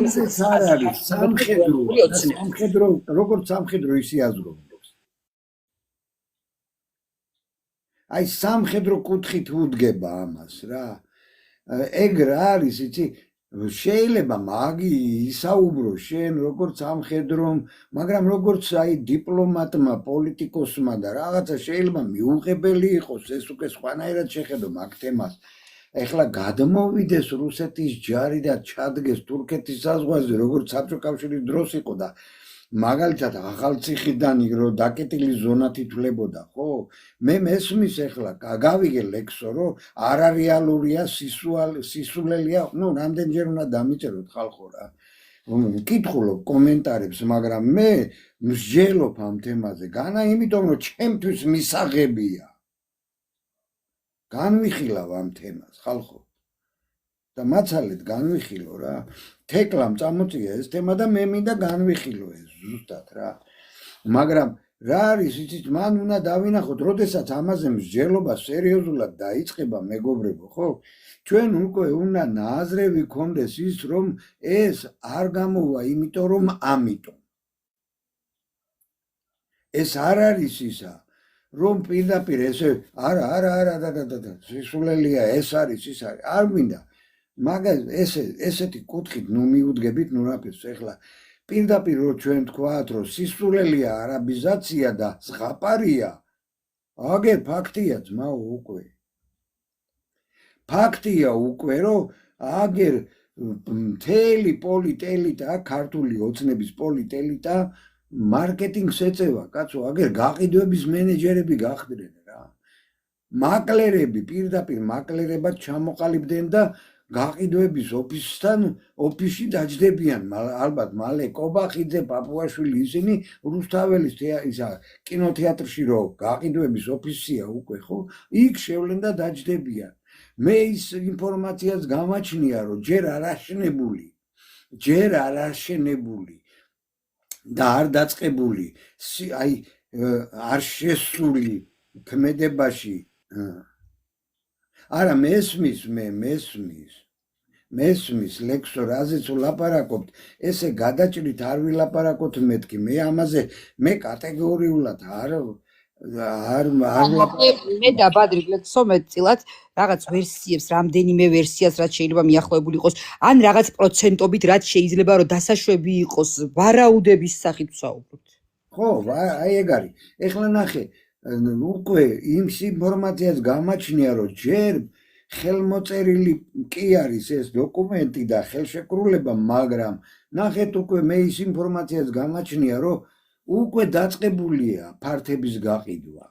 არ არის სამხედრო როგორც სამხედრო ისე აზრობ. აი სამხედრო კუთხით უდგება ამას რა. ეგ რა არის, იცი, შეიძლება მაგი ისაუბრო შენ როგორც სამხედრომ, მაგრამ როგორც აი დიპლომატმა, პოლიტიკოსმა და რაღაცა შეიძლება მიუღებელი იყოს, ეს უკვე სხვანაირად შეხედო მაგ თემას. ეხლა გადმოვიდეს რუსეთის ჯარი და ჩადგეს თურქეთის საზღვარზე, როგორც საბჭოთა კავშირის დროს იყო და მაგალითად ახალციხიდან რო დაკეტილი ზონა თითვლებოდა, ხო? მე მესმის ეხლა გავიგე ლექსო, რომ არარეალურია, სისულელია, რამდენჯერ უნდა დამიწეროთ ხალხო რა. მკითხულობ კომენტარებს, მაგრამ მე მსჯელობ ამ თემაზე, განა იმიტომ რომ ჩემთვის მისაღებია. განვიხილავ ამ თემას, ხალხო. და მაცალეთ განვიხილო რა. თეკლამ წამოწია ეს თემა და მე მინდა განვიხილო ეს ზუსტად რა. მაგრამ რა არის, იცით, მან უნდა დავინახოთ, როდესაც ამაზე მსჯელობა სერიოზულად დაიწყება, მეგობრებო, ხო? ჩვენ უკვე უნდა ნააზრევი გქონდეს ის, რომ ეს არ გამოვა, იმიტომ რომ ამიტომ. ეს არ არის ისა, რომ პირდაპირ ესე არა და სისულელია, ეს არის, ის არის, არ მინდა. მაგას ესეთი კუთხით მიუდგებით რაფერს ეხლა პირდაპირ რო ჩვენ თქვათ რომ სისულელია არაბიზაცია და ზღაპარია აგერ ფაქტია ძმაო უკვე ფაქტია უკვე რომ აგერ მთელი პოლიტელიტა ქართული ოცნების პოლიტელიტა მარკეტინგს ეწევა კაცო აგერ გაყიდვების მენეჯერები გახდნენ რა მაკლერები პირდაპირ მაკლერებად ჩამოყალიბდნენ და გაყიდვების ოფისში დაჯდებიან ალბათ მალე კობახიძე პაპუაშვილი ისინი რუსთაველის კინოთეატრში რო გაყიდვების ოფისია უკვე ხო იქ შევლენ და დაჯდებიან მე ის ინფორმაციას გამაჩნია რომ ჯერ არ აშენებული და არ დაწყებული აი არ შესული ქმედებაში არა მესმის ლექსო რაზეც ვლაპარაკობთ ესე გადაჭრით არ ვილაპარაკოთ მეთქი მე ამაზე მე კატეგორიულად არ მე დაბადრი ლექსო მეტწილად რაღაც ვერსიებს რამდენიმე ვერსიას რაც შეიძლება მიახლოებული იყოს ან რაღაც პროცენტობით რაც შეიძლება რომ დასაშვები იყოს ვარაუდების სახით ვსაუბრობთ ხო აი ეგ არის ეხლა ნახე უკვე იმ ინფორმაციას გამაჩნია რომ ჯერ ხელმოწერილი კი არის ეს დოკუმენტი და ხელშეკრულება მაგრამ ნახეთ უკვე მე ის ინფორმაციას გამაჩნია რომ უკვე დაწყებულია ფართების გაყიდვა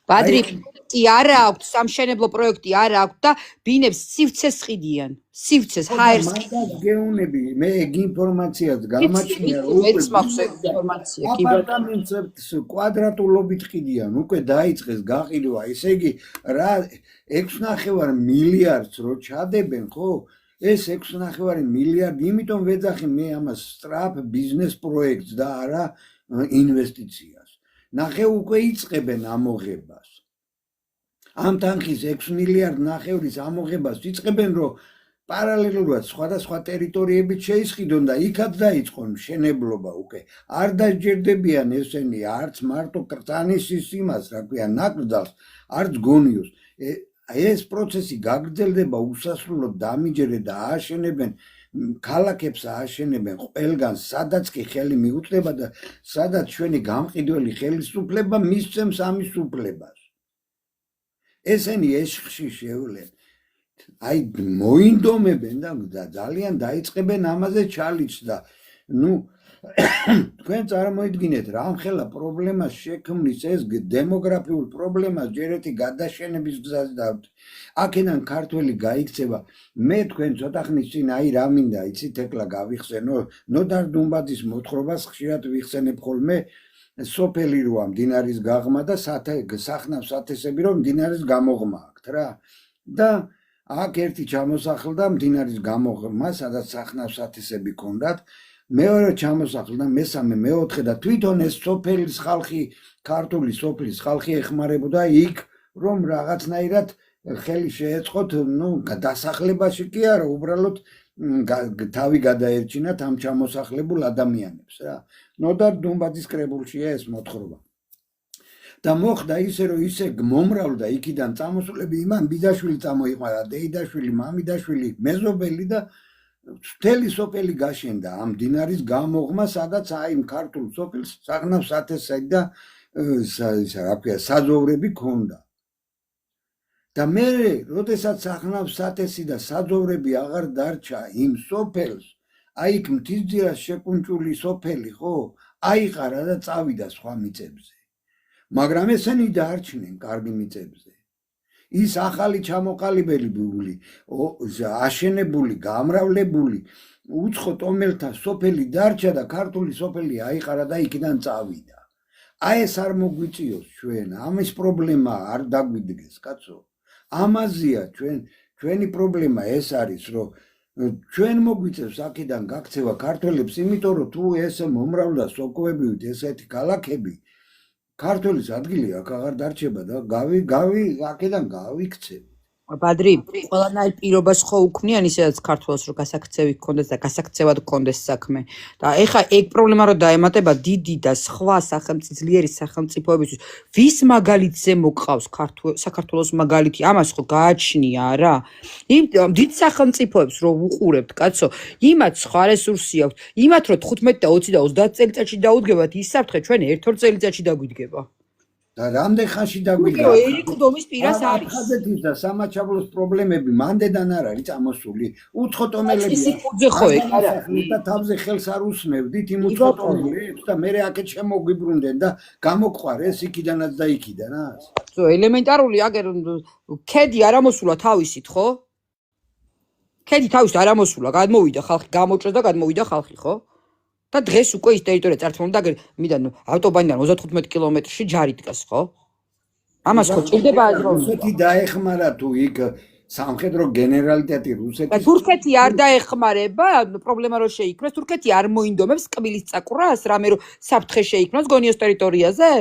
ბადრი პროექტი არა აქვს, სამშენებლო პროექტი არა აქვს და ბინებს სივცეს ყიდიან. სივცეს ჰაერს. მაგას გეუნები, მე ეგ ინფორმაციას გამაჩნია, მეც მაქვს ეგ ინფორმაცია, კი ბატონო. აპარტამენტებს კვადრატულობით ყიდიან, უკვე დაიწყეს გაყიდვა, ესე იგი რა 6.5 მილიარდს რო ჩადებენ, ხო? ეს 6.5 მილიარდი, იმიტომ ვეძახი მე ამას სწრაფ ბიზნეს პროექტს და არა ინვესტიციას. ნახე უკვე იწყებენ ამოღებას. ამ თანხის 6 მილიარდ ნახევრის ამოღებას იწყებენ, რომ პარალელურად სხვადასხვა ტერიტორიებით შეისყიდონ და იქაც დაიწყონ მშენებლობა უკვე. არ დაჯერდებიან ესენი არც მარტო კრწანისის იმას, რა ქვია, ნაკრძალს, არც გონიოს. ეს პროცესი გაგრძელდება უსასრულოდ დამიჯერე და ააშენებენ ქალაქებს ააშენებენ ყველგან, სადაც კი ხელი მიუწდება და სადაც ჩვენი გამყიდველი ხელისუფლება მისცემს ამის უფლებას. ესენი ეშხში შევლენ. აი მოინდომებენ და ძალიან დაიწყებენ ამაზე ჩალიც და თქვენ წარმოიდგინეთ რამხელა პრობლემას შექმნის ეს დემოგრაფიულ პრობლემას ჯერ ერთი გადაშენების გზას დავთ. აქედან ქართველი გაიქცევა. მე თქვენ ცოტა ხნის წინ აი რა მინდა იცით ეკლა გავიხსენო ნოდარ დუმბაძის მოთხრობას ხშირად ვიხსენებ ხოლმე სოფელი როა მდინარის გაღმა და სახნავ სათესები რომ მდინარის გამოღმა აქვთ რა და აქ ერთი ჩამოსახლდა მდინარის გამოღმა სადაც სახნავ სათესები ჰქონდათ მეორე ჩამოსახლდა მესამე მეოთხე და თვითონ ეს სოფლის ხალხი ქართული სოფლის ხალხი ეხმარებოდა იქ რომ რაღაცნაირად ხელი შეეწყოთ დასახლებაში კი არა უბრალოდ თავი გადაერჩინათ ამ ჩამოსახლებულ ადამიანებს რა ნოდარ დუმბაძის კრებულშია ეს მოთხრობა და მოხდა ისე რომ ისე მომრავლდა იქიდან წამოსულები იმან ბიძაშვილი წამოიყვანა დეიდაშვილი მამიდაშვილი მეზობელი და მთელი სოფელი გაშენდა ამ მდინარის გამოღმა სადაც აი იმ ქართულ სოფელს საღნავ სათესე და რა ქვია საძოვრები ჰქონდა და მე როდესაც საღნავ სათესი და საძოვრები აღარ დარჩა იმ სოფელს აი იქ მთისძირას შეკუნჭული სოფელი ხო აიყარა და წავიდა სხვა მიწებზე მაგრამ ესენი დაარჩნენ კარგი მიწებზე ის ახალი ჩამოყალიბებული აშენებული გამრავლებული უცხო ტომელთა სოფელი დარჩა და ქართული სოფელი აიყარა და იქიდან წავიდა აი ეს არ მოგვიწიოს ჩვენ ამის პრობლემა არ დაგვიდგეს კაცო ამაზია ჩვენი პრობლემა ეს არის რომ ჩვენ მოგვიწევს აქედან გაქცევა ქართველებს იმიტომ რომ თუ ეს მომრავლდა სოკოებივით ესეთი ქალაქები ქართლის ადგილი აქ აღარ დარჩება და აქედან გავიქცევ ბადრი ყველანაირ პირობას ხო უქმნიან ისედაც ქართველს რომ გასაქცევი გქონდეს და გასაქცევად გქონდეს საქმე და ეხა ეგ პრობლემა რომ დაემატება დიდი და სხვა ძლიერი სახელმწიფოებისთვის ვის მაგალითზე მოგყავს საქართველოს მაგალითი ამას ხო გააჩნია რა იმ დიდ სახელმწიფოებს რომ უყურებთ კაცო იმათ სხვა რესურსი აქვს იმათ რომ 15 და 20 და 30 წელიწადში დაუდგებათ ისაფრთხე ჩვენ 1-2 წელიწადში დაგვიდგება და რამდენ ხანში დაგვიდგა ერიკდომის პირას არის აფხაზეთის და სამაჩაბლოს პრობლემები მანდედან არ არის წამოსული უცხოტომელები ხო ეგ არა და თავზე ხელს არ უსმევდით იმ უცხოტომელებს და მე აქეთ შემოგვიბრუნდნენ და გამოგყვარეს იქიდანაც და იქიდანაც ელემენტარული აგერ ქედი არ ამოსულა თავისით ხო ქედი თავისით არ ამოსულა გადმოვიდა ხალხი გამოჭრა და გადმოვიდა ხალხი ხო და დღეს უკვე ის ტერიტორია წართმოვდა და მიდან ავტობანიდან 35 კილომეტრში ჯარი დგას ხო? ამას ხო ჭირდება აზროვნება. რუსეთი დაეხმარა თუ იქ სამხედრო გენერალიტეტი რუსეთის. თურქეთი არ დაეხმარება, პრობლემა რო შეიქმნას, თურქეთი არ მოინდომებს კბილის წაკვრას, რამე რო საფრთხე შეიქმნას გონიოს ტერიტორიაზე?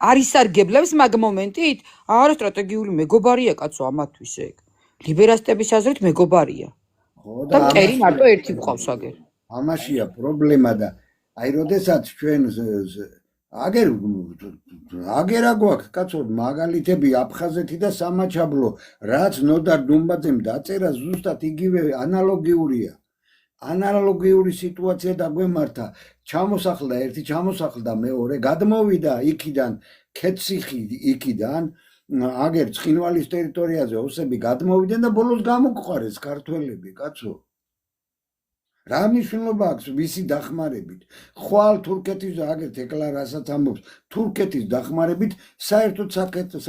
არ ისარგებლებს მაგ მომენტით? არა სტრატეგიული მეგობარია კაცო ამათთვის ეგ. ლიბერასტების აზრით მეგობარია. ხო და მტერი მარტო ერთი მყავს აგერ. ამაშია პრობლემა და აი როდესაც ჩვენ აგერა გვაქვს კაცო მაგალითები აფხაზეთი და სამაჩაბლო რაც ნოდარ დუმბაძემ დაწერა ზუსტად იგივე ანალოგიური სიტუაცია დაგვემართა ჩამოსახლდა ერთი ჩამოსახლდა მეორე გადმოვიდა იქიდან ქეციხი იქიდან აგერ ცხინვალის ტერიტორიაზე ოსები გადმოვიდნენ და ბოლოს გამოგყარეს ქართველები კაცო რა მნიშვნელობა აქვს ვისი დახმარებით? ხვალ თურქეთის აგერ ეკლა რასაც ამბობს, თურქეთის დახმარებით საერთოდ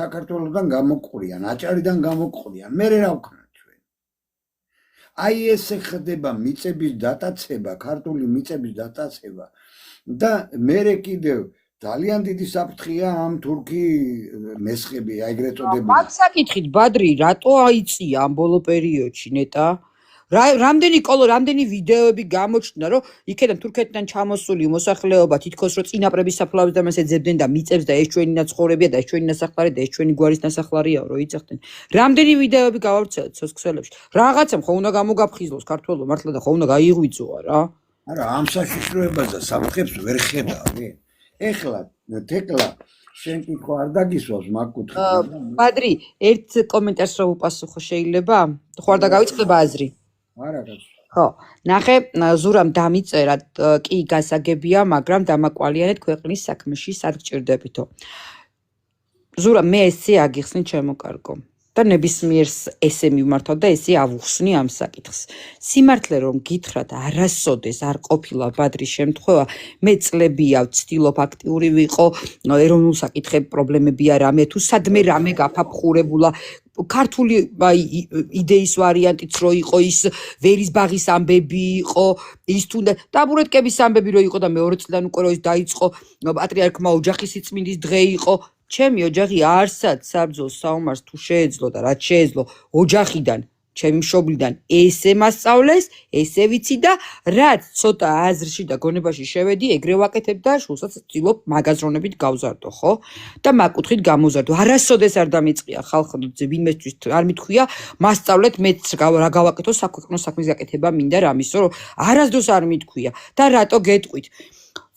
საქართველოსთან გამოყვრიან, აჭარიდან გამოყვრიან. მე რა ვქნა ჩვენ? აი ესე ხდება მიწების დატაცება, ქართული მიწების დატაცება და მე კიდევ ძალიან დიდი საფრთხეა ამ თურქი მესხები, ეგრეთ წოდებული. მაგ საკითხით ბადრი რატო აიწია ამ ბოლო პერიოდში ნეტა? რამდენი ვიდეოები გამოჩნდა, რომ იქიდან თურქეთიდან ჩამოსული მოსახლეობა თითქოს რომ წინაპრების საფლავებს და მას ეძებდნენ და მიწებს და ეს ჩვენი ნაცხოვრებია და ეს ჩვენი ნასახლარი და ეს ჩვენი გვარის ნასახლარიაო, რომ იცახდნენ. რამდენი ვიდეოები გავავრცელეთ სოციალებში. რაღაცამ ხო უნდა გამოგაფხიზლოს ქართველო მართლა და ხო უნდა გაიღვიძოა რა. არა, ამ საშიშროებას და საფრთხებს ვერ ხედავი. ეხლა თეკლა შენ კითხვა არ დაგისვავს მაგ კუთხით. ბადრი, ერთ კომენტარს რო უპასუხო შეიძლება? ხო არ დაგავიწყდება აზრი? არა კაცო. ხო, ნახე, ზურამ დამიწერა, კი გასაგებია, მაგრამ დამაკვალიანეთ ქვეყნის საქმეში სად გჭირდებითო. ზურამ, მე ესე აგიხსნი ჩემო კარგო. და ნებისმიერს ესე მიმართავ და ესე ავუხსნი ამ საკითხს. სიმართლე რომ გითხრათ, არასოდეს არ ყოფილა ბადრი შემთხვევა, მე წლებია ვცდილობ აქტიური ვიყო, ეროვნულ საკითხებ პრობლემები არა, მე თუ სადმე რამე გაფაფხურებულა, ქართული იდეის ვარიანტიც რო იყო ის ვერის ბაღის ამბები იყო, ის თუნდა დაბურეთკების ამბები რო იყო და მეორე წლიდან უკვე რო ის დაიწყო, პატრიარქმა ოჯახის სიწმინდის დღე იყო. ჩემი ოჯახი არსად საბრძოლ საომარს თუ შეეძლო და რაც შეეძლო ოჯახიდან, ჩემი მშობლიდან ესე მასწავლეს, ესე ვიცი და რაც ცოტა აზრში და გონებაში შევედი, ეგრე ვაკეთებ და შულსაც ვცდილობ მაგაზრონებით გავზარდო, ხო? და მაგ კუთხით გამოზარდო. არასოდეს არ დამიწყია ხალხო ვინმესთვის არ მithქვია, მასწავლეთ მეც რა გავაკეთო საქვეყნო საქმის გაკეთება მინდა რამისო, რომ არასდროს არ მithქვია და რატო გეტყვით?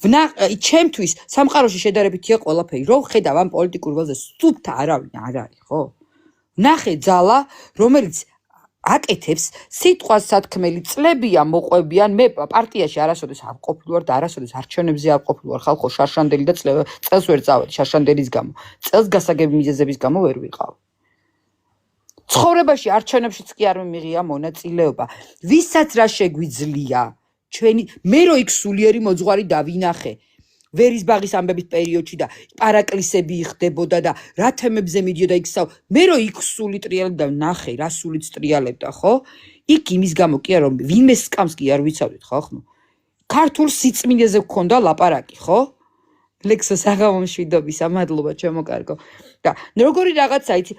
ჩემთვის სამყაროში შედარებითია ყველაფერი. რო ხედავ ამ პოლიტიკურ ველზე სუფთა არავინ არ არის, ხო? ნახე ძალა, რომელიც აკეთებს სიტყვას სათქმელი წლებია მოყვებიან. მე პარტიაში არასოდეს არ ყოფილვარ და არასოდეს არჩევნებზე არ ყოფილვარ. ხალხო შარშანდელი და წელს ვერ წავედი შარშანდელის გამო. წელს გასაგები მიზეზების გამო ვერ ვიყავ. ცხოვრებაში არჩევნებშიც კი არ მიმიღია მონაწილეობა. ვისაც რა შეგვიძლია ჩვენი მე რო იქ სულიერი მოძღვარი დავინახე ვერის ბაღის ამბების პერიოდში და პარაკლისები ხდებოდა და რა თემებზე მიდიოდა იქ მე რო იქ სული ტრიალებდა ნახე რა სულიც ტრიალებდა ხო იქ იმის გამო კი არა რომ ვინმე სკამს კი არ ვიცავდით ხო ხმო ქართულ სიწმინდეზე გქონდა ლაპარაკი ხო ლექსო საღამომშვიდობისა მადლობა ჩემო კარგო და როგორი რაღაცა იცი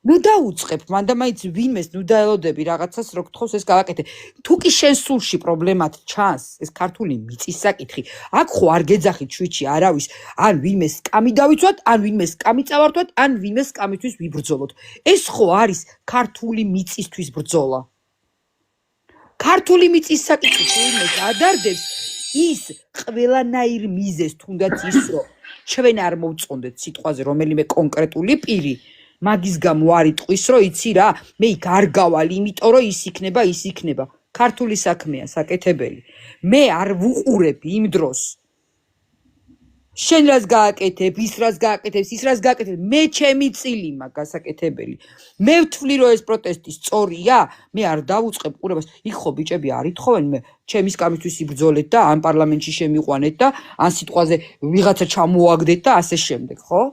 ნუ დაუწყებ მან და მაინც ვინმეს ნუ დაელოდები რაღაცას რო გთხოვს ეს გავაკეთე თუ კი შენ სულში პრობლემად ჩანს ეს ქართული მიწის საკითხი აქ ხო არ გეძახით შვიდში არავის ან ვინმეს სკამი დავიცვათ ან ვინმეს სკამი წავართვათ ან ვინმეს სკამისთვის ვიბრძოლოთ ეს ხო არის ქართული მიწისთვის ბრძოლა ქართული მიწის საკითხი ვინმეს ადარდებს ის ყველანაირ მიზეს თუნდაც ის რომ ჩვენ არ მოვწონდეთ სიტყვაზე რომელიმე კონკრეტული პირი მაგის გამო არ იტყვის რომ იცი რა მე იქ არ გავალ იმიტომ რომ ის იქნება ქართული საქმეა საკეთებელი მე არ ვუყურებ იმ დროს შენ რას გააკეთებ ის რას გააკეთებს ის რას გააკეთებ მე ჩემი წილი მაქვს გასაკეთებელი მე ვთვლი რომ ეს პროტესტი სწორია მე არ დავუწყებ ყურებას იქ ხო ბიჭები არ ითხოვენ მე ჩემი სკამისთვის იბრძოლეთ და ან პარლამენტში შემიყვანეთ და ან სიტყვაზე ვიღაცა ჩამოაგდეთ და ასე შემდეგ ხო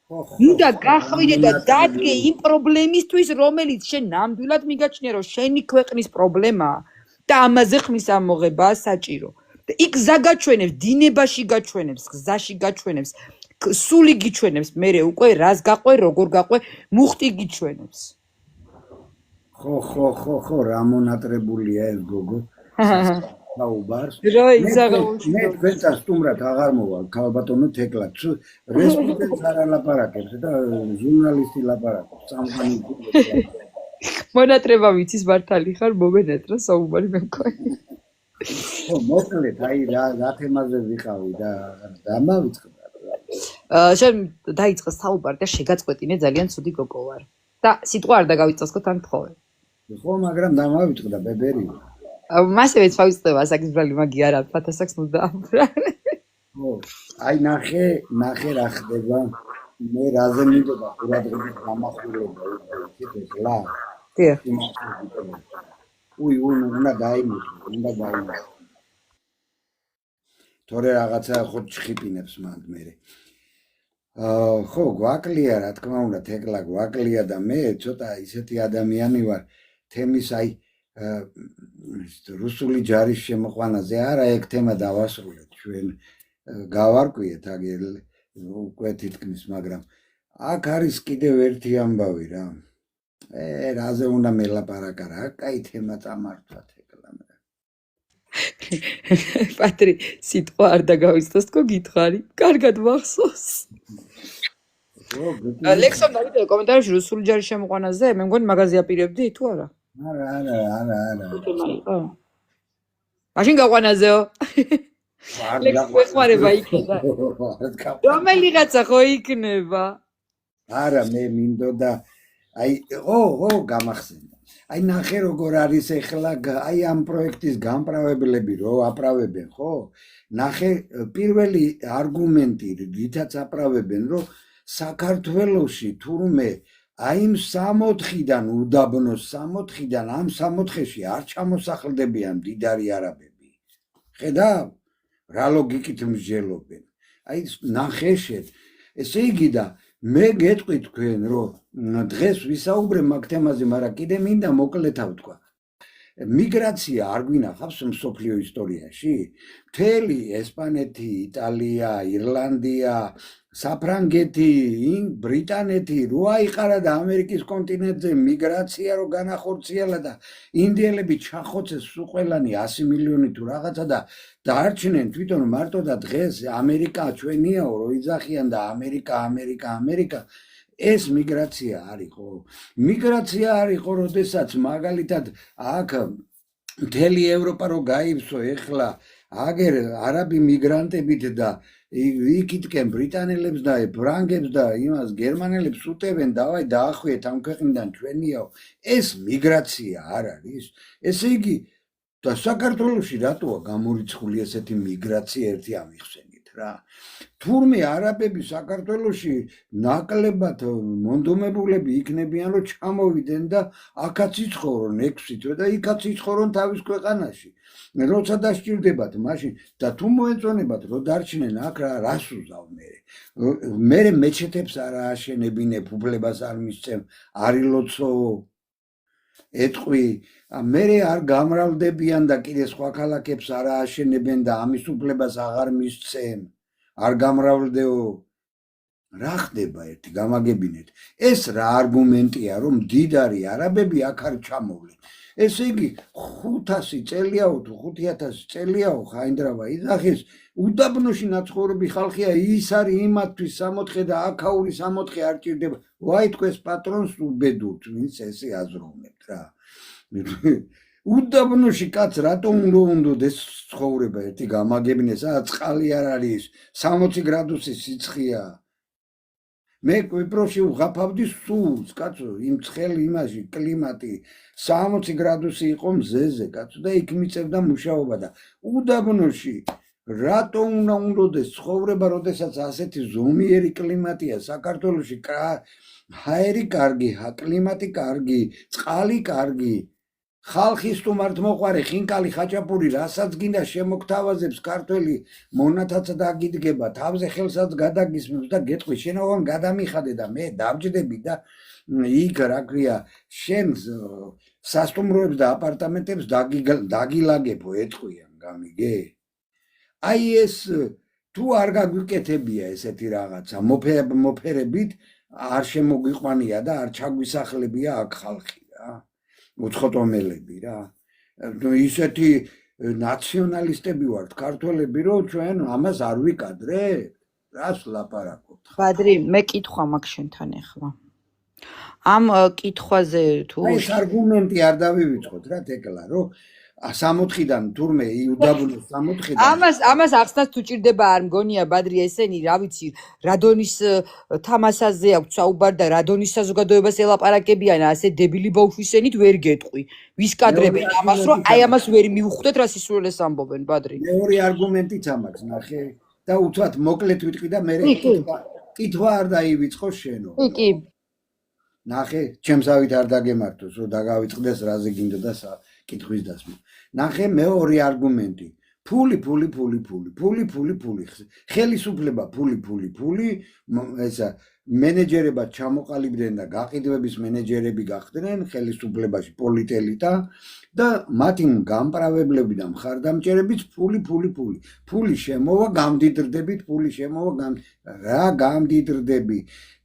ნუდა გახვიდე და დადგე იმ პრობლემისთვის რომელიც შენ ნამდვილად მიგაჩნია რომ შენი ქვეყნის პრობლემაა და ამაზე ხმის ამოღებაა საჭირო და იქ გზა გაჩვენებს დინებაში გაჩვენებს გზაში გაჩვენებს სული გიჩვენებს მე უკვე რას გაყვე როგორ გაყვე მუხტი გიჩვენებს ხო რა მონატრებულია ეს გოგო დაუბარს რა იზაღავ მე თქვენთან სტუმრად აღარ მოვალ ქალბატონო თეკლა რესპუბლიკას არ ალაპარაკებს და ჟურნალისტი ლაპარაკობს სამყარო მონატრება ვიცის მართალი ხარ მომენატრა საუბარი მე მქონი ხო მოკლედ აი რა თემაზე ვიყავი და დამავიწყდა შენ დაიწყე საუბარი და შეგაწყვეტინე ძალიან ცუდი გოგო ვარ და სიტყვა არ დაგავიწყო თან თხოვე ხო მაგრამ დამავიწყდა ბებერი მასევეც ფავიწყდება ასაკის ბრალი მაგი არა ფათასაკს ნუ დააბრალე ხო აი ნახე რა ხდება მე რაზე მინდოდა ყურადღების გამახვილება იქ ეს ლა დიახ უნდა დაიმოწმო, უნდა დაიმოწმო. თორე რაღაცა ხო ჩხიპინებს მანდ მერე. ხო, გვაკლია, რა თქმა უნდა, თეკლა გვაკლია და მე ცოტა ისეთი ადამიანი ვარ, თემის აი რუსული ჯარის შემოყვანაზე არა ეგ თემა დავასრულეთ, ჩვენ გავარკვიეთ აგერ უკვე თითქმის, მაგრამ აქ არის კიდევ ერთი ამბავი რა. რაზე უნდა მელაპარაკა რა, კაი თემა წამართვა თეკლა მე. პატრი, სიტყვა არ დაგავიცნოს თქო გითხარი. კარგად მახსოვს. ლექსო დავიდე კომენტარებში რუსული ჯარის შემოყვანაზე, მე მგონი მაგაზე აპირებდი თუ არა? არა. მაშინ გაყვანაზეო. ლექსო ეხმარება იქნება. რომელიღაცა ხო იქნება? არა, მე მინდოდა აი გამახსენდა. აი ნახე როგორ არის ახლა აი ამ პროექტის გამправებლები რო აправებენ, ხო? ნახე პირველი არგუმენტი, რითაც აправებენ, რომ საქართველოში თურმე აი იმ 64-დან უდაბნოს 64-დან ამ 64-ში არ ჩამოსახლდებიან მდიდარი არაბები. ხედავ? რა ლოგიკით მსჯელობენ. აი ნახეშეთ. ესე იგი და მე გეტყვი თქვენ რომ დღეს ვისაუბრებ მაგ თემაზე, მაგრამ კიდე მინდა მოკლედ ავთქვა. მიგრაცია არ გვინახავს მსოფლიო ისტორიაში? მთელი ესპანეთი, იტალია, ირლანდია, საფრანგეთი, ბრიტანეთი რო აიყარა და ამერიკის კონტინენტზე მიგრაცია რო განახორციელა და ინდიელები ჩახოცეს სულ ყველანი 100 მილიონი თუ რაღაცა და დაარჩნენ თვითონ მარტო და დღეს ამერიკა ჩვენიაო რო იძახიან და ამერიკა ეს მიგრაცია არის ხო? მიგრაცია არის ხო, როდესაც მაგალითად აქ მთელი ევროპა რო გაივსო ეხლა აგერ არაბი მიგრანტებით და იქითკენ ბრიტანელებს და ფრანგებს და იმას გერმანელებს უტევენ, დავაი დაახვიეთ ამ ქვეყნიდან ჩვენიაო. ეს მიგრაცია არ არის? ესე იგი და საქართველოში რატოა გამორიცხული ესეთი მიგრაცია ერთი ამიხსენით რა. თურმე არაბები საქართველოში ნაკლებად მონდომებულები იქნებიან რომ ჩამოვიდნენ და აქაც იცხოვრონ 6 თვე და იქაც იცხოვრონ თავის ქვეყანაში. როცა დასჭირდებათ მაშინ და თუ მოეწონებათ რომ დარჩნენ აქ რას უზავ მე მეჩეთებს არ ააშენებინებ, უფლებას არ მისცემ, არილოცო ეტყვი მე არ გამრავლდებიან და კიდე სხვა ქალაქებს არ ააშენებენ და ამის უფლებას აღარ მისცემ, არ გამრავლდეო. რა ხდება ერთი გამაგებინეთ. ეს რა არგუმენტია რომ მდიდარი არაბები აქ არ ჩამოვლენ. ესე იგი 500 წელიაო თუ 5000 წელიაო ხაინდრავა იძახის უდაბნოში ნაცხოვრები ხალხია, ის არის იმათთვის 64 და აქაური 64 არ ჭირდება. ვაი თქვენს პატრონს უბედურთ, ვინც ესე აზროვნებთ რა. უდაბნოში კაც რატომ უნდა ცხოვრება ერთი გამაგებინე, სადაც წყალი არ არის, 60 გრადუსი სიცხეა. მე კვიპროსში ვღაფავდი სულს, კაცო, იმ ცხელ იმაში კლიმატი 60 გრადუსი იყო მზეზე, კაცო, და იქ მიწევდა მუშაობა და უდაბნოში რატომ უნდა ცხოვრება, როდესაც ასეთი ზომიერი კლიმატია საქართველოში, ჰაერი კარგი, კლიმატი კარგი, წყალი კარგი. ხალხის თუ მართმოყვარე ხინკალი ხაჭაპური რასაც გინდა შემოგთავაზებს ქართველი მონათაც დაგიდგება, თავზე ხელსაც გადაგისმევს და გეტყვი შენოვან გადამიხადე და მე დავჯდები და იქ რა ქვია შენ სასტუმროებს და აპარტამენტებს დაგილაგებო, ეტყვიან გამიგე. აი ეს თუ არ გაგვიკეთებია ესეთი რაღაცა მოფერებით არ შემოგვიყვანია და არ ჩაგვისახლებია აქ ხალხი რა. უცხოტომელები რა. ისეთი ნაციონალისტები ვართ ქართველები რომ ჩვენ ამას არ ვიკადრებთ. რას ლაპარაკობთ? ბადრი, მე კითხვა მაქვს შენთან ახლა. ამ კითხვაზე თუ ეს არგუმენტი არ დავივიწყოთ რა თეკლა, რომ 64-დან თურმე უდაბნოს 64-დან ამას ახსნას თუ ჭირდება არ მგონია ბადრი ესენი რა ვიცი რადონის თამასაზე აქვს საუბარი და რადონის საზოგადოებას ელაპარაკებიან ასე დებილი ბავშვისენით ვერ გეტყვი ვის კადრებენ ამას რომ აი ამას ვერ მიუხვდეთ რა სისულელეს ამბობენ ბადრი მეორე არგუმენტიც ამაქვს ნახე და უთვათ მოკლედ ვიტყვი და მე კითხვა არ დაივიწყო შენო კი ნახე, ჩემსავით არ დაგემართოს, რომ დაგავიწყდეს რაზე გინდოდა კითხვის დასმა. ნახე მეორე არგუმენტი. ფული. ხელისუფლება ფული, ესა მენეჯერება ჩამოყალიბდნენ და გაყიდვების მენეჯერები გახდნენ ხელისუფლებაში პოლიტელიტა და მათი გამправებლები და მხარდამჭერებიც ფული. ფული შემოვა გამდიდრდებით, რა გამდიდრდები.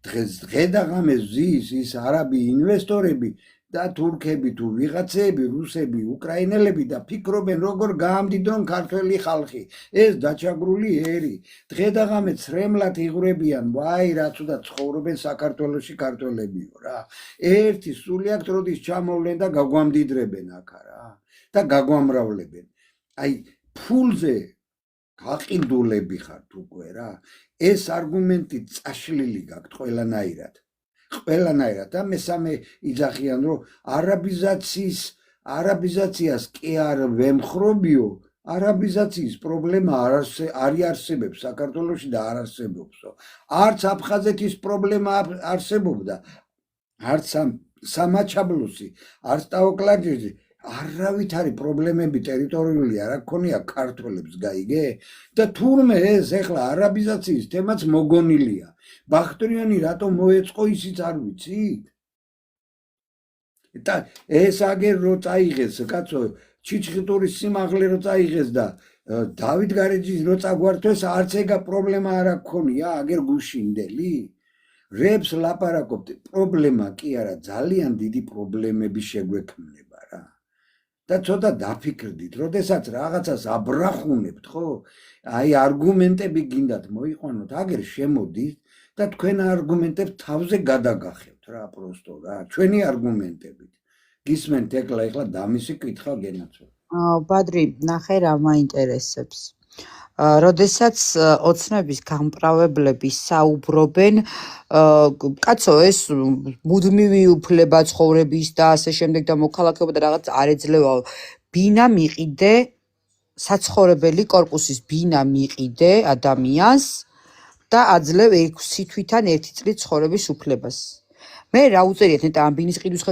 დღე-დაღამე ზის ის არაბი ინვესტორები და თურქები თუ ვიღაცები, რუსები, უკრაინელები და ფიქრობენ როგორ გაამდიდრონ ქართველი ხალხი. ეს დაჩაგრული ერი. დღე-დაღამე ცრემლად იღვრებიან, ვაი რაც უნდა ცხოვრობენ საქართველოში ქართველებიო რა. ერთი სულიად როდის ჩამოვლენ და გაგვამდიდრებენ აქ რა და გაგვამრავლებენ. აი ფულზე გაყიდულები ხართ უკვე რა. ეს არგუმენტი წაშლილი გაქვთ ყველანაირად. და მესამე იძახიან რომ არაბიზაციას კი არ ვემხრობიო, არაბიზაციის პრობლემა არ არსებობს საქართველოში და არ არსებობსო. არც აფხაზეთის პრობლემა არსებობდა, არც სამაჩაბლოსი, არც ტაოკლარჯეში არავითარი პრობლემები ტერიტორიული არ აქონია ქართველებს გაიგე და თურმე ეს ეხლა არაბიზაციის თემაც მოგონილია. ბახტრიანი რატომ მოეწყო ისიც არ ვიცით? და ეს აგერ რო წაიღეს კაცო ჩიჩხიტურის სიმაღლე რო წაიღეს და დავით გარეჯის რო წაგვართვეს არც ეგა პრობლემა არ აქონია აგერ გუშინდელი რებს ლაპარაკობთ პრობლემა კი არა ძალიან დიდი პრობლემები შეგვექმნება რა და ცოტა დაფიქრდით როდესაც რაღაცას აბრახუნებთ ხო აი არგუმენტები გინდათ მოიყვანოთ აგერ შემოდით და თქვენ არგუმენტებს თავზე გადაგახევთ რა პროსტო რა ჩვენი არგუმენტებით გისმენთ ეხლა დამისი კითხვა გენაცო ბადრი ნახე რა მაინტერესებს როდესაც ოცნების გამправებლები საუბრობენ კაცო ეს მუდმივი უფლება ცხოვრების და ასე შემდეგ და მოქალაქეობა და რაღაც არ ეძლევა ბინა მიყიდე საცხოვრებელი კორპუსის ბინა მიყიდე ადამიანს და აძლევ 6 თვითან 1 წლით ცხოვრების უფლებას. მე რა უწერიეთ ნეტა ამ ბინის ყიდვის